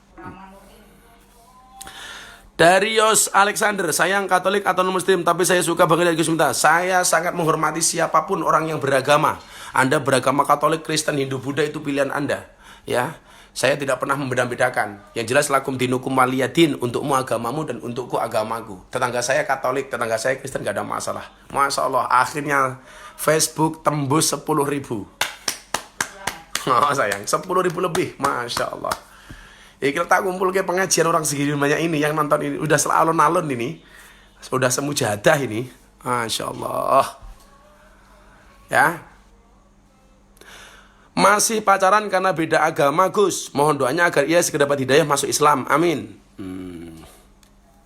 Speaker 1: Darius Alexander, saya yang Katolik atau non-Muslim, tapi saya suka banget dari Gus Miftah. Saya sangat menghormati siapapun orang yang beragama. Anda beragama Katolik, Kristen, Hindu, Buddha itu pilihan Anda. Ya, saya tidak pernah membeda-bedakan. Yang jelas lakum dinukum waliyadin, untukmu agamamu dan untukku agamaku. Tetangga saya Katolik, tetangga saya Kristen, gak ada masalah. Masya Allah, akhirnya Facebook tembus 10.000. Oh sayang, 10.000 lebih, Masya Allah. Ya kita tak kumpul ke pengajian orang segini banyak ini yang nonton ini udah alon-alon ini, udah semujadah ini, Masya Allah. Ya, masih pacaran karena beda agama Gus. Mohon doanya agar ia segera dapat hidayah masuk Islam. Amin.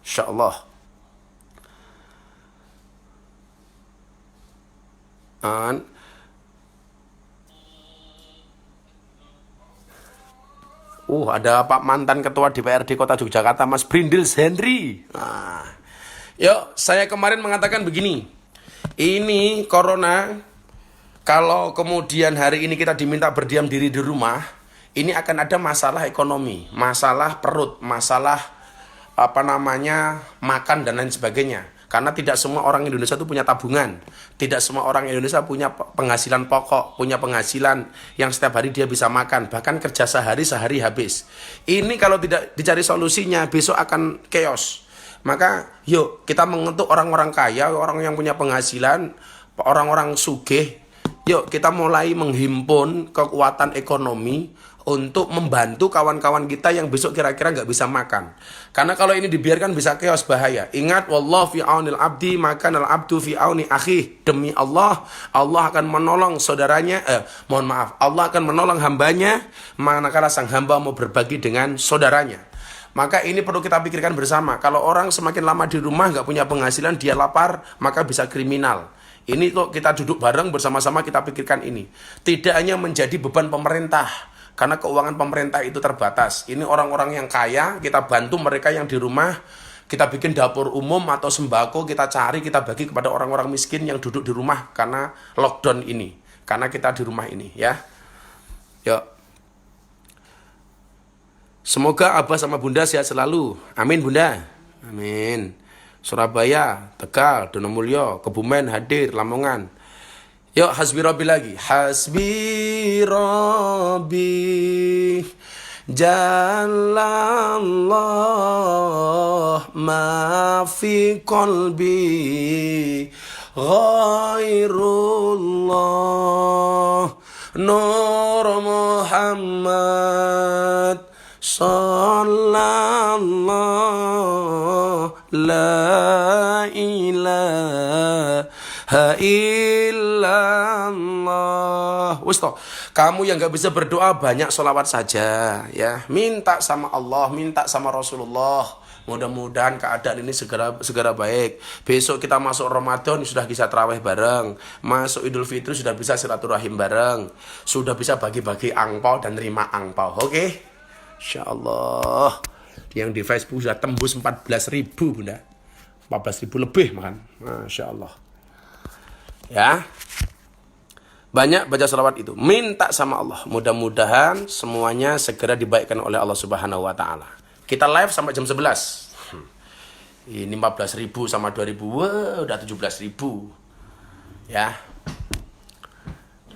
Speaker 1: Insya Allah. Ada Pak mantan Ketua DPRD Kota Yogyakarta, Mas Brindil Henry. Nah, yuk, saya kemarin mengatakan begini. Ini corona, kalau kemudian hari ini kita diminta berdiam diri di rumah, ini akan ada masalah ekonomi, masalah perut, masalah makan dan lain sebagainya. Karena tidak semua orang Indonesia itu punya tabungan. Tidak semua orang Indonesia punya penghasilan pokok, punya penghasilan yang setiap hari dia bisa makan. Bahkan kerja sehari habis. Ini kalau tidak dicari solusinya, besok akan chaos. Maka yuk kita mengetuk orang-orang kaya, orang yang punya penghasilan, orang-orang sugih. Yuk kita mulai menghimpun kekuatan ekonomi untuk membantu kawan-kawan kita yang besok kira-kira nggak bisa makan. Karena kalau ini dibiarkan bisa chaos, bahaya. Ingat, wallahu fi aunil abdi maka al abdu fi auni akhih. Demi Allah, Allah akan menolong saudaranya. Allah akan menolong hambanya manakala sang hamba mau berbagi dengan saudaranya. Maka ini perlu kita pikirkan bersama. Kalau orang semakin lama di rumah nggak punya penghasilan, dia lapar, maka bisa kriminal. Ini kok kita duduk bareng bersama-sama kita pikirkan ini. Tidak hanya menjadi beban pemerintah, karena keuangan pemerintah itu terbatas. Ini orang-orang yang kaya, kita bantu mereka yang di rumah, kita bikin dapur umum atau sembako, kita cari, kita bagi kepada orang-orang miskin yang duduk di rumah karena lockdown ini. Karena kita di rumah ini, ya. Yuk. Semoga Abah sama Bunda sehat selalu. Amin, Bunda. Amin. Surabaya, Tegal, Donomulyo, Kebumen hadir, Lamongan. Yuk, hasbi Rabbi lagi. Hasbi Rabbi Jalallah ma fi qalbi ghairullah Nur Muhammad Sallallahu la ilaha illallah. Kamu yang gak bisa berdoa banyak sholawat saja ya. Minta sama Allah, minta sama Rasulullah. Mudah-mudahan keadaan ini segera baik. Besok kita masuk Ramadan sudah bisa tarawih bareng. Masuk Idul Fitri sudah bisa silaturahim bareng. Sudah bisa bagi-bagi angpau dan terima angpau. Oke? Insyaallah. Yang di Facebook sudah tembus 14.000, Bunda. 14.000 lebih makan. Masya Allah. Ya. Banyak baca salawat itu. Minta sama Allah. Mudah-mudahan semuanya segera dibaikkan oleh Allah Subhanahu wa taala. Kita live sampai jam 11. Ini 14.000 sama 2.000. Wah, udah 17.000. Ya.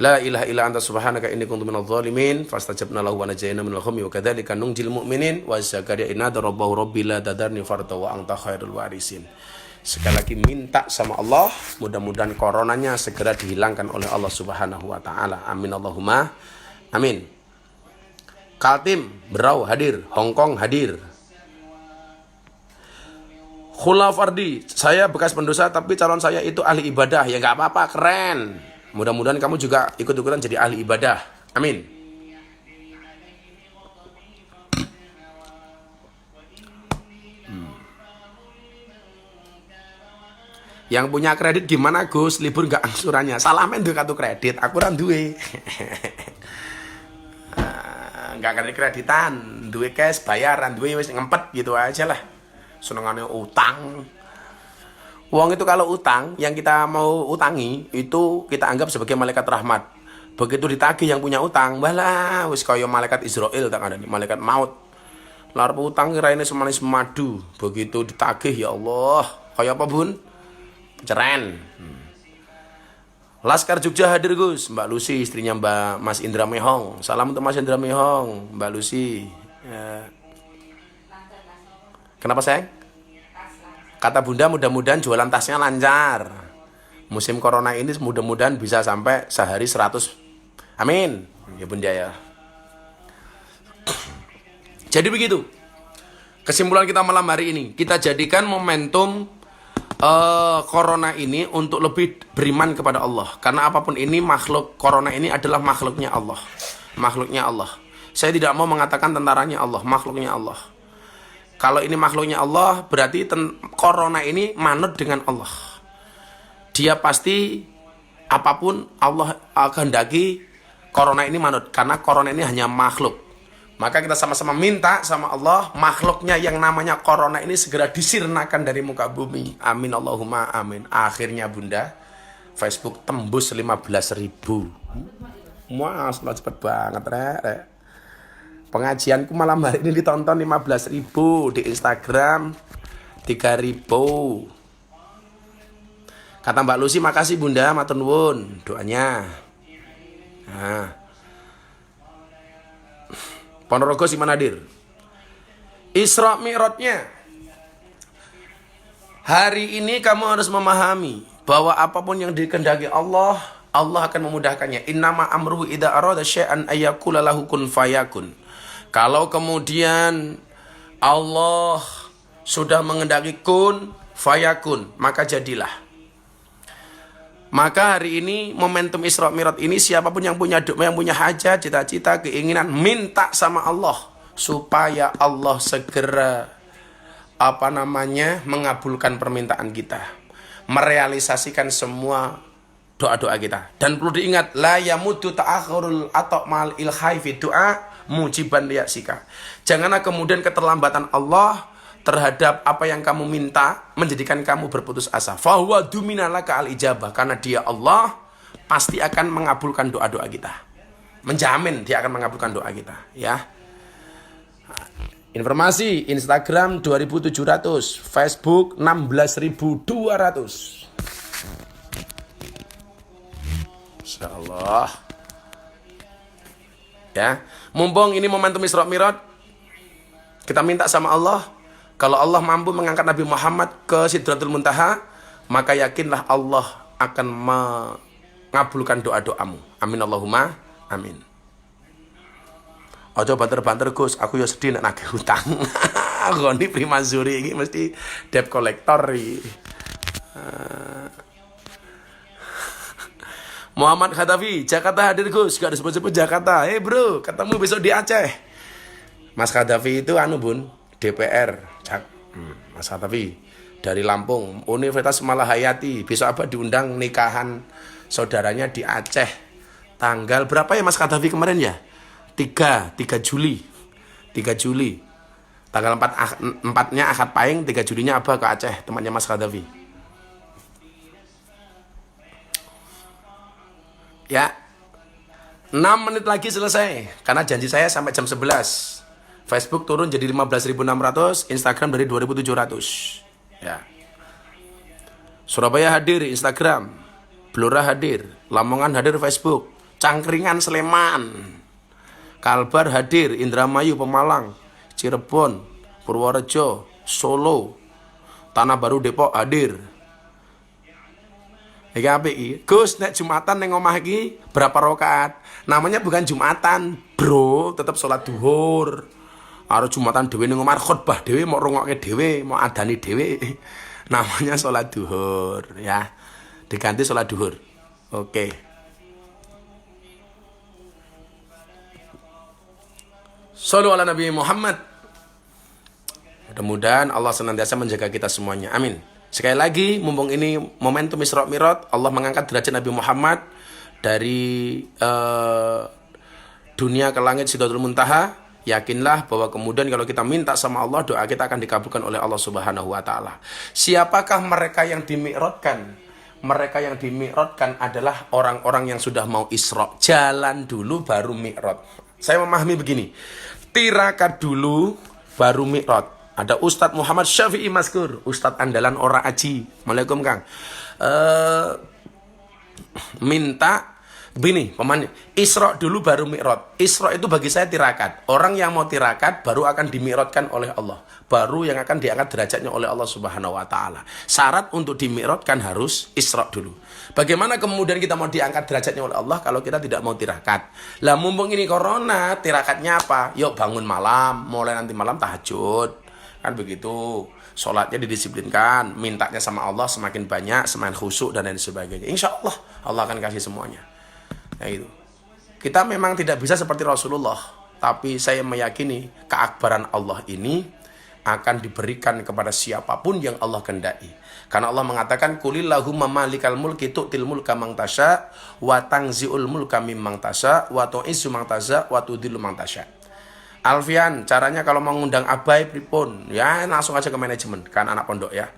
Speaker 1: La ilaha illa anta subhanaka inni kuntu minadh dhalimin fastajabna lahu wa najayna minal ghammi wa kadzalika nunjil mu'minin wa zakariya inna rabbahu rabbi la tadarni farda wa anta khairul warisin. Sekali lagi minta sama Allah, mudah-mudahan coronanya segera dihilangkan oleh Allah Subhanahu wa taala. Amin Allahumma amin. Kaltim Berau hadir, Hongkong hadir. Khula Fardi, saya bekas pendosa tapi calon saya itu ahli ibadah. Ya enggak apa-apa, keren. Mudah-mudahan kamu juga ikut-ikutan jadi ahli ibadah. Amin. Yang punya kredit gimana Gus? Libur nggak angsurannya? Salamen tuh kartu kredit. Aku kan duwe. Nggak kredit kreditan, duwe cash bayaran, duwe wis ngempet gitu aja lah. Senengannya utang. Uang itu kalau utang, yang kita mau utangi, itu kita anggap sebagai malaikat rahmat. Begitu ditagih yang punya utang, balah, wis kaya malaikat Israel, tak ada nih, malaikat maut. Lar utang kiraine semanis madu. Begitu ditagih, ya Allah, kaya apa bun? Ceren. Laskar Jogja hadir Gus, Mbak Lucy, istrinya Mbak Mas Indra Mehong. Salam untuk Mas Indra Mehong, Mbak Lucy. Ya. Kenapa sayang? Kata Bunda mudah-mudahan jualan tasnya lancar. Musim corona ini mudah-mudahan bisa sampai sehari 100. Amin. Ya Bunda ya. Jadi begitu. Kesimpulan kita malam hari ini. Kita jadikan momentum corona ini untuk lebih beriman kepada Allah. Karena apapun ini makhluk, corona ini adalah makhluknya Allah. Makhluknya Allah. Saya tidak mau mengatakan tentaranya Allah, makhluknya Allah. Kalau ini makhluknya Allah, berarti corona ini manut dengan Allah. Dia pasti apapun Allah kehendaki corona ini manut. Karena corona ini hanya makhluk. Maka kita sama-sama minta sama Allah, makhluknya yang namanya corona ini segera disirnakan dari muka bumi. Amin Allahumma amin. Akhirnya Bunda, Facebook tembus 15.000. Wah, cepet banget, Rek. Pengajianku malam hari ini ditonton 15.000, di Instagram 3.000. Kata Mbak Lucy, makasih Bunda, matur nuwun doanya. Nah, Ponorogo Simanadir. Isra Mi'rajnya. Hari ini kamu harus memahami bahwa apapun yang dikehendaki Allah, Allah akan memudahkannya. Innama amruhu idza arada syai'an ayyaqula lahu kun fayakun. Kalau kemudian Allah sudah menghendaki kun fayakun, maka jadilah. Maka hari ini momentum Isra Mi'raj ini siapapun yang punya hajat, cita-cita, keinginan, minta sama Allah supaya Allah segera mengabulkan permintaan kita, merealisasikan semua doa-doa kita. Dan perlu diingat, la yamudu ta'akhurul ata'mal ilhai fi du'a mujiban liyasika. Janganlah kemudian keterlambatan Allah terhadap apa yang kamu minta menjadikan kamu berputus asa. Fahuwa duminalaka al-ijabah. Karena dia Allah pasti akan mengabulkan doa-doa kita. Menjamin dia akan mengabulkan doa kita. Ya. Informasi, Instagram 2.700, Facebook 16.200. Insya Allah. Ya. Mumpung ini momentum Isra Mi'raj, kita minta sama Allah. Kalau Allah mampu mengangkat Nabi Muhammad ke Sidratul Muntaha, maka yakinlah Allah akan mengabulkan doa-doamu. Amin Allahumma amin. Ojo banter-banter Gus, aku ya sedih nek nagih hutang. Goni Primazuri ini mesti debt collector iki. Muhammad Khadafi, Jakarta hadir Gus, gak disebut-sebut Jakarta. Bro, ketemu besok di Aceh. Mas Khadafi itu Bun, DPR. Mas Khadafi dari Lampung, Universitas Malahayati. Besok apa diundang nikahan saudaranya di Aceh. Tanggal berapa ya Mas Khadafi kemarin ya? 3 Juli. 3 Juli. Tanggal 4-nya Akad Pahing, 3 Julinya apa ke Aceh, temannya Mas Khadafi. Ya. 6 menit lagi selesai. Karena janji saya sampai jam 11. Facebook turun jadi 15.600, Instagram dari 2.700. Ya. Surabaya hadir Instagram, Blora hadir, Lamongan hadir Facebook, Cangkringan Sleman, Kalbar hadir, Indramayu Pemalang, Cirebon, Purworejo, Solo, Tanah Baru Depok hadir. Iki apik iki. Gus, nek Jumatan ning omah iki berapa rakaat? Namanya bukan Jumatan, Bro, tetap sholat duhur. Karo Jumatan dhewe ning omah khotbah dhewe mau rungokke dhewe, mau adani dhewe. Namanya sholat duhur ya. Diganti sholat duhur. Oke. Shallu ala Nabi Muhammad. Mudah-mudahan Allah senantiasa menjaga kita semuanya. Amin. Sekali lagi, mumpung ini momentum Isra Mi'raj, Allah mengangkat derajat Nabi Muhammad dari dunia ke langit Sidratul Muntaha. Yakinlah bahwa kemudian kalau kita minta sama Allah, doa kita akan dikabulkan oleh Allah Subhanahu wa taala. Siapakah mereka yang dimi'rajkan? Mereka yang dimi'rajkan adalah orang-orang yang sudah mau Isra. Jalan dulu baru mi'raj. Saya memahami begini. Tirakat dulu baru mi'raj. Ada Ustadz Muhammad Syafi'i Maskur, Ustadz andalan ora aji. Waalaikumsalam Kang. Minta begini, pamannya, Isra dulu baru Mi'raj. Isra itu bagi saya tirakat. Orang yang mau tirakat baru akan dimi'rajkan oleh Allah. Baru yang akan diangkat derajatnya oleh Allah Subhanahu wa taala. Syarat untuk dimi'rajkan harus Isra dulu. Bagaimana kemudian kita mau diangkat derajatnya oleh Allah kalau kita tidak mau tirakat? Lah mumpung ini corona, tirakatnya apa? Yuk bangun malam, mulai nanti malam tahajud. Kan begitu. Sholatnya didisiplinkan, mintanya sama Allah semakin banyak, semakin khusyuk dan lain sebagainya. Insya Allah Allah akan kasih semuanya. Nah itu. Kita memang tidak bisa seperti Rasulullah, tapi saya meyakini keakbaran Allah ini akan diberikan kepada siapapun yang Allah kehendaki. Karena Allah mengatakan qulillahumma malikal mulki tu'til mulka man tasya wa tanzi'ul mulka mimman tasya wa tu'izzu man tasya wa tudhillu man tasya. Alfian, caranya kalau mau ngundang abai pripun? Ya langsung aja ke manajemen, kan anak pondok ya.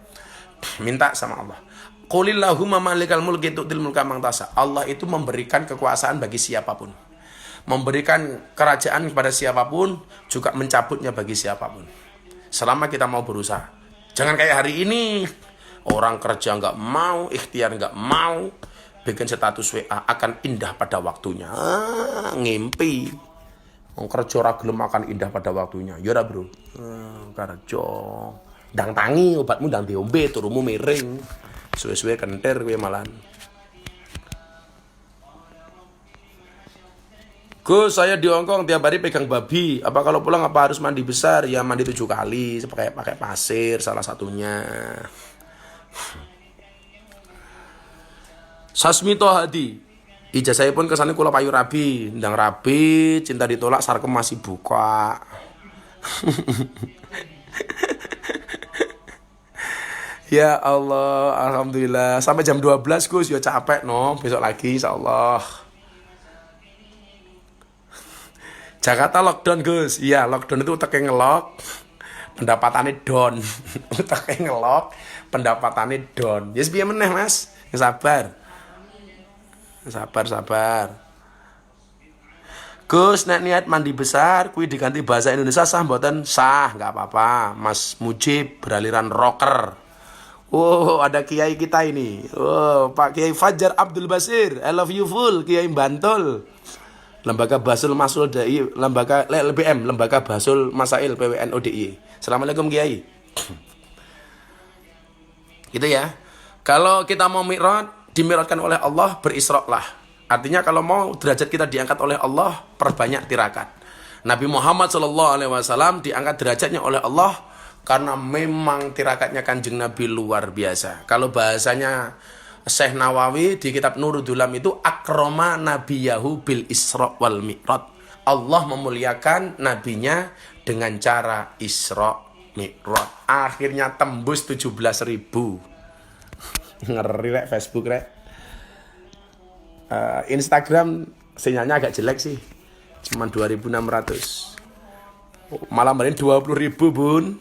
Speaker 1: Minta sama Allah. Qulillahumma malikal mulki tu'til mulka man tasha. Allah itu memberikan kekuasaan bagi siapapun. Memberikan kerajaan kepada siapapun, juga mencabutnya bagi siapapun. Selama kita mau berusaha. Jangan kayak hari ini, orang kerja nggak mau, ikhtiar nggak mau, bikin status WA akan indah pada waktunya. Ngimpi. Kerja ora gelem akan indah pada waktunya. Ya ora, Bro. Kerja. Ndang tangi obatmu ndang diombe, turumu miring. Suwe-suwe kentir kowe malan. Gus, saya di Hongkong tiap hari pegang babi. Apa kalau pulang apa harus mandi besar? Ya mandi 7 kali, pakai pasir salah satunya. Sasmito Hadi. Ijazah pun kesana kula payu rabi, ndang rabi, cinta ditolak sarkem masih buka. Ya Allah, alhamdulillah. Sampai jam 12 Gus, ya capek no. Besok lagi insyaallah. Jakarta lockdown Gus. Iya, lockdown itu uteknya ngelok, pendapatannya down. Uteknya ngelok, pendapatannya down. Yes, piye meneh Mas? Sabar. Sabar. Gus, nek niat mandi besar kuwi diganti bahasa Indonesia sah mboten? Sah, enggak apa-apa. Mas Mujib beraliran rocker. Oh, ada kiai kita ini. Oh, Pak Kiai Fajar Abdul Basir. I love you full, Kiai Bantul. Lembaga Basul Masul DI, Lembaga LBM, Lembaga Basul Masail PWN ODI. Assalamualaikum Kiai. Gitu ya. Kalau kita mau mi'raj, dimi'rajkan oleh Allah, berisroklah. Artinya kalau mau derajat kita diangkat oleh Allah, perbanyak tirakat. Nabi Muhammad SAW diangkat derajatnya oleh Allah karena memang tirakatnya Kanjeng Nabi luar biasa. Kalau bahasanya Syekh Nawawi di kitab Nurul Dulam itu akroma nabiyahu bil isra wal mi'raj. Allah memuliakan nabinya dengan cara isra mi'raj. Akhirnya tembus 17.000. Ngeri rek Facebook rek. Instagram sinyalnya agak jelek sih. Cuman 2.600. Malah kemarin 20.000 bun.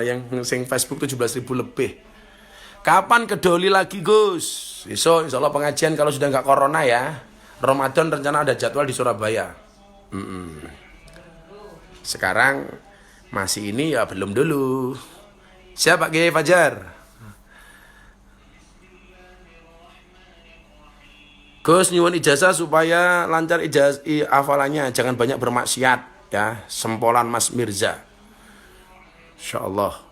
Speaker 1: Yang sing Facebook 17.000 lebih. Kapan ke Doli lagi Gus? Besok insya Allah pengajian kalau sudah nggak corona ya. Ramadan rencana ada jadwal di Surabaya. Sekarang masih ini ya belum dulu. Siapa Kiai Fajar? Gus nyuwun ijazah supaya lancar ijazah hafalannya, jangan banyak bermaksiat ya. Sempolan Mas Mirza. Insyaallah.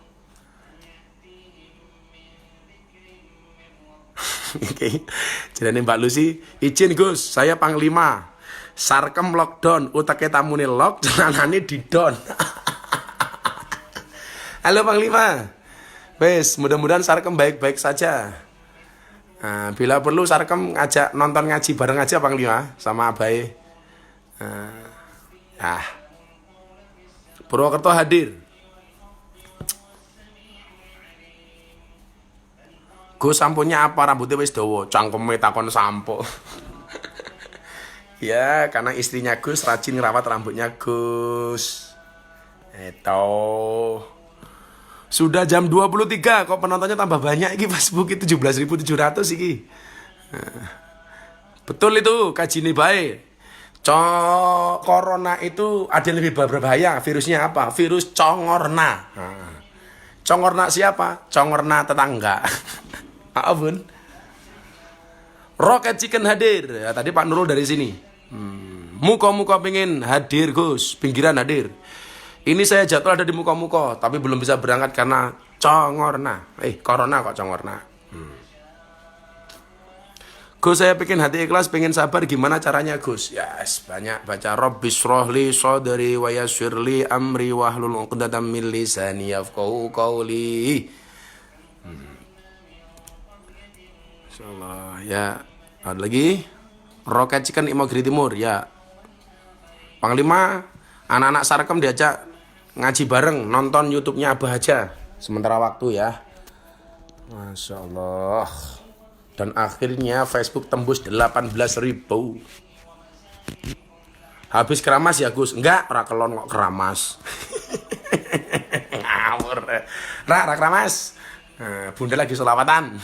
Speaker 1: Jadi Mbak Lucy, izin Gus, saya Panglima. Sarkem lockdown, utake tamune lock, jalanane didon. Halo Panglima. Wes, mudah-mudahan Sarkem baik-baik saja. Nah, bila perlu Sarkem ngajak nonton ngaji bareng aja Panglima sama Abai. Purwokerto hadir. Gus samponya apa? Rambutnya wis dawa, cangkeme takon sampo. Ya, karena istrinya Gus rajin ngerawat rambutnya Gus. Sudah jam 23 kok penontonnya tambah banyak iki Facebook itu 17.700 iki. Betul itu, kaji ini baik. Corona itu ada yang lebih berbahaya. Virusnya apa? Virus congorna. Congorna siapa? Congorna tetangga. Maaf bun. Rocket Chicken hadir ya, tadi Pak Nurul dari sini. Muka-muka pengen hadir Gus, pinggiran hadir. Ini saya jadwal ada di muka-muka, tapi belum bisa berangkat karena congorna. Corona kok congorna. Gus saya pengen hati ikhlas, pengen sabar, gimana caranya Gus? Yes, banyak baca Rabbis rohli sodri wa yassirli amri wahlul 'uqdatam min lisani yafqahu qawli. Insyaallah ya. Ada lagi Rocket Chicken Imogiri Timur ya. Panglima anak-anak Sarkem diajak ngaji bareng, nonton YouTube-nya Abah aja sementara waktu ya. Masya Allah. Dan akhirnya Facebook tembus 18.000. Habis keramas ya Gus? Enggak, ora kelon kok keramas. Ngawur. Ra keramas. Bunda lagi selawatan.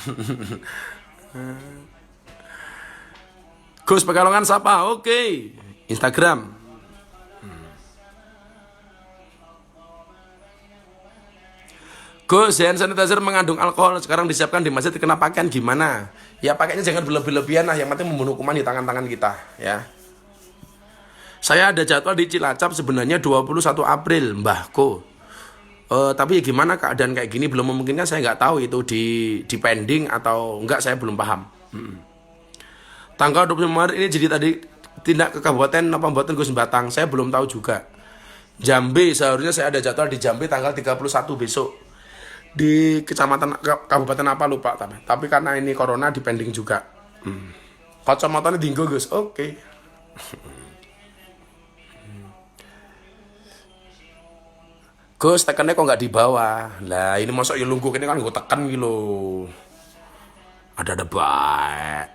Speaker 1: Gus Pekalongan siapa? Oke. Instagram. Gus, hand sanitizer mengandung alkohol, sekarang disiapkan di masjid, kena pakaian gimana? Ya pakainya jangan berlebih-lebihan lah, yang penting membunuh kuman di tangan-tangan kita, ya. Saya ada jadwal di Cilacap sebenarnya 21 April, Mbahku. Tapi gimana keadaan kayak gini belum memungkinkan, saya nggak tahu itu di pending atau enggak, saya belum paham. Tanggal 25 Maret ini jadi tadi tindak ke kabupaten apa kabupaten Gus Batang, saya belum tahu juga. Jambi, seharusnya saya ada jadwal di Jambi tanggal 31 besok. Di kecamatan kabupaten apa lupa, tapi karena ini corona dipending juga. Kacamatanya dinggo Gus, oke. Gus tekannya kok nggak di bawah lah, ini masuk ya lungguh ini kan gue tekan gitu. Ada baik.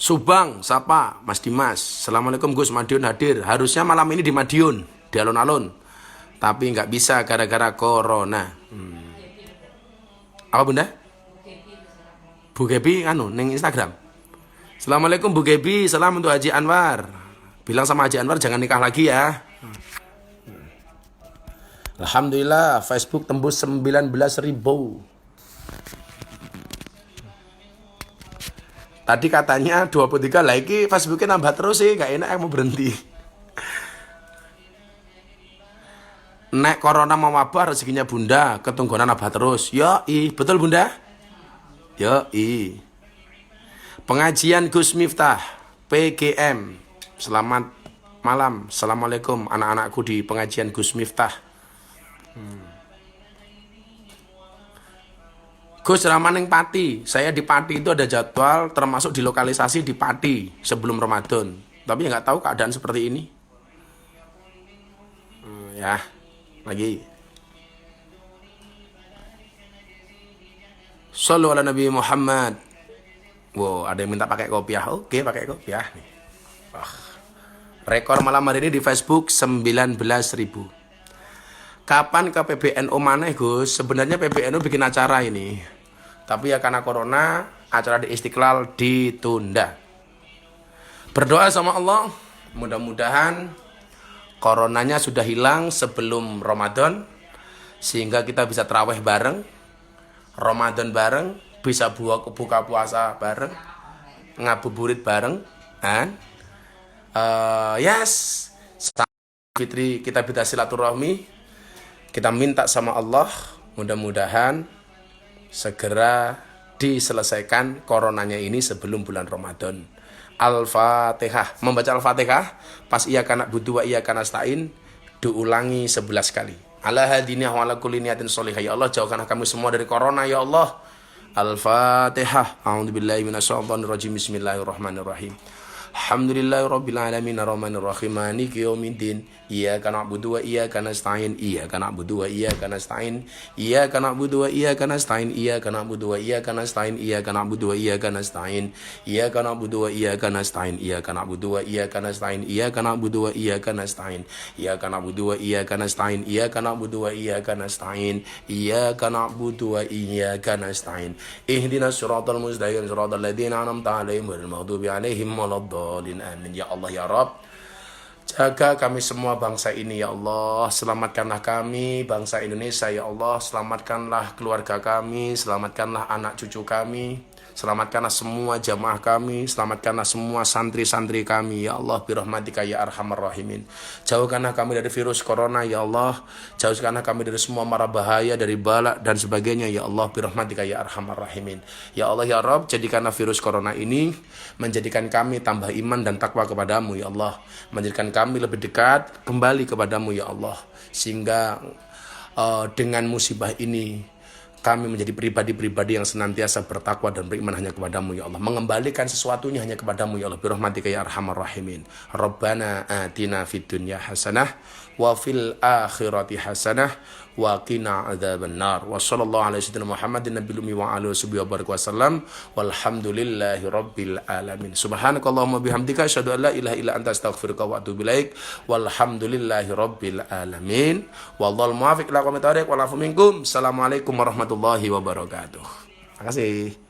Speaker 1: Subang, siapa? Mas Dimas. Assalamualaikum Gus, Madiun hadir. Harusnya malam ini di Madiun, di alun-alun. Tapi nggak bisa gara-gara corona. Apa Bunda? Bu Gebi neng Instagram. Assalamualaikum Bu Gebi, salam untuk Haji Anwar. Bilang sama Haji Anwar jangan nikah lagi ya. Alhamdulillah Facebook tembus 19.000. Tadi katanya 23 lagi, Facebooknya nambah terus sih, gak enak mau berhenti. Nek corona mau wabah rezekinya Bunda, ketunggonan nambah terus. Yoi, betul Bunda? Yoi. Pengajian Gus Miftah, PGM. Selamat malam, Assalamualaikum anak-anakku di pengajian Gus Miftah. Gus Ramaning Pati, saya di Pati itu ada jadwal termasuk di lokalisasi di Pati sebelum Ramadan. Tapi nggak tahu keadaan seperti ini. Ya, lagi. Shallu ala Nabi Muhammad. Wow, ada yang minta pakai kopiah. Oke, pakai kopiah nih. Rekor malam hari ini di Facebook 19.000. Kapan ke PBNU maneh Gus? Sebenarnya PBNU bikin acara ini. Tapi ya karena corona, acara di Istiqlal ditunda. Berdoa sama Allah, mudah-mudahan coronanya sudah hilang sebelum Ramadan, sehingga kita bisa tarawih bareng, Ramadan bareng, bisa buka puasa bareng, ngabuburit bareng, kan? Yes, Fitri kita bisa silaturahmi, kita minta sama Allah, mudah-mudahan segera diselesaikan coronanya ini sebelum bulan Ramadan. Al-Fatihah, membaca Al-Fatihah pas iya kana budu wa iya kana stain diulangi 11 kali. Ala hadinah wa ala kulli niyatin sholihah. Ya Allah, jauhkanlah kami semua dari corona ya Allah. Al-Fatihah. A'udzubillahi minasyaitonir rajim. Bismillahirrahmanirrahim. Alhamdulillahirabbil alamin arrahmanir rahim maliki yaumiddin iyyaka na'budu wa iyyaka nasta'in iyyaka na'budu wa iyyaka nasta'in iyyaka na'budu wa iyyaka nasta'in iyyaka na'budu wa iyyaka nasta'in iyyaka na'budu wa iyyaka nasta'in iyyaka na'budu wa iyyaka nasta'in iyyaka na'budu wa iyyaka nasta'in iyyaka na'budu wa iyyaka nasta'in iyyaka na'budu wa iyyaka nasta'in iyyaka na'budu wa iyyaka nasta'in iyyaka na'budu wa iyyaka nasta'in ihdinas siratal mustaqim siratal ladzina an'amta 'alaihim ghairil maghdubi 'alaihim waladdallin. Amin ya Allah ya Rabb. Jaga kami semua bangsa ini ya Allah. Selamatkanlah kami bangsa Indonesia ya Allah. Selamatkanlah keluarga kami, selamatkanlah anak cucu kami, selamatkanlah semua jamaah kami, selamatkanlah semua santri-santri kami ya Allah, birahmatika ya arhamar rahimin. Jauhkanlah kami dari virus corona ya Allah. Jauhkanlah kami dari semua mara bahaya, dari bala dan sebagainya ya Allah, birahmatika ya arhamar rahimin. Ya Allah ya Rabb, jadikanlah virus corona ini menjadikan kami tambah iman dan takwa kepadamu ya Allah, menjadikan kami lebih dekat kembali kepadamu ya Allah, sehingga dengan musibah ini kami menjadi pribadi-pribadi yang senantiasa bertakwa dan beriman hanya kepadamu ya Allah, mengembalikan sesuatunya hanya kepadamu ya Allah, birahmatika ya arhamar rahimin. Rabbana atina fid dunya hasanah wa fil akhirati hasanah wa qina adzabannar. Wa sallallahu ala sayyidina Muhammadin nabiyil ummi wa alihi wasallam. Walhamdulillahi rabbil alamin. Subhanakallahumma bihamdika asyhadu an la ilaha illa anta astaghfiruka wa atubu ilaik. Walhamdulillahi rabbil alamin. Wallahul muwaffiq ila aqwamit thoriq wal afu minkum. Assalamualaikum warahmatullahi wabarakatuh. Terima kasih.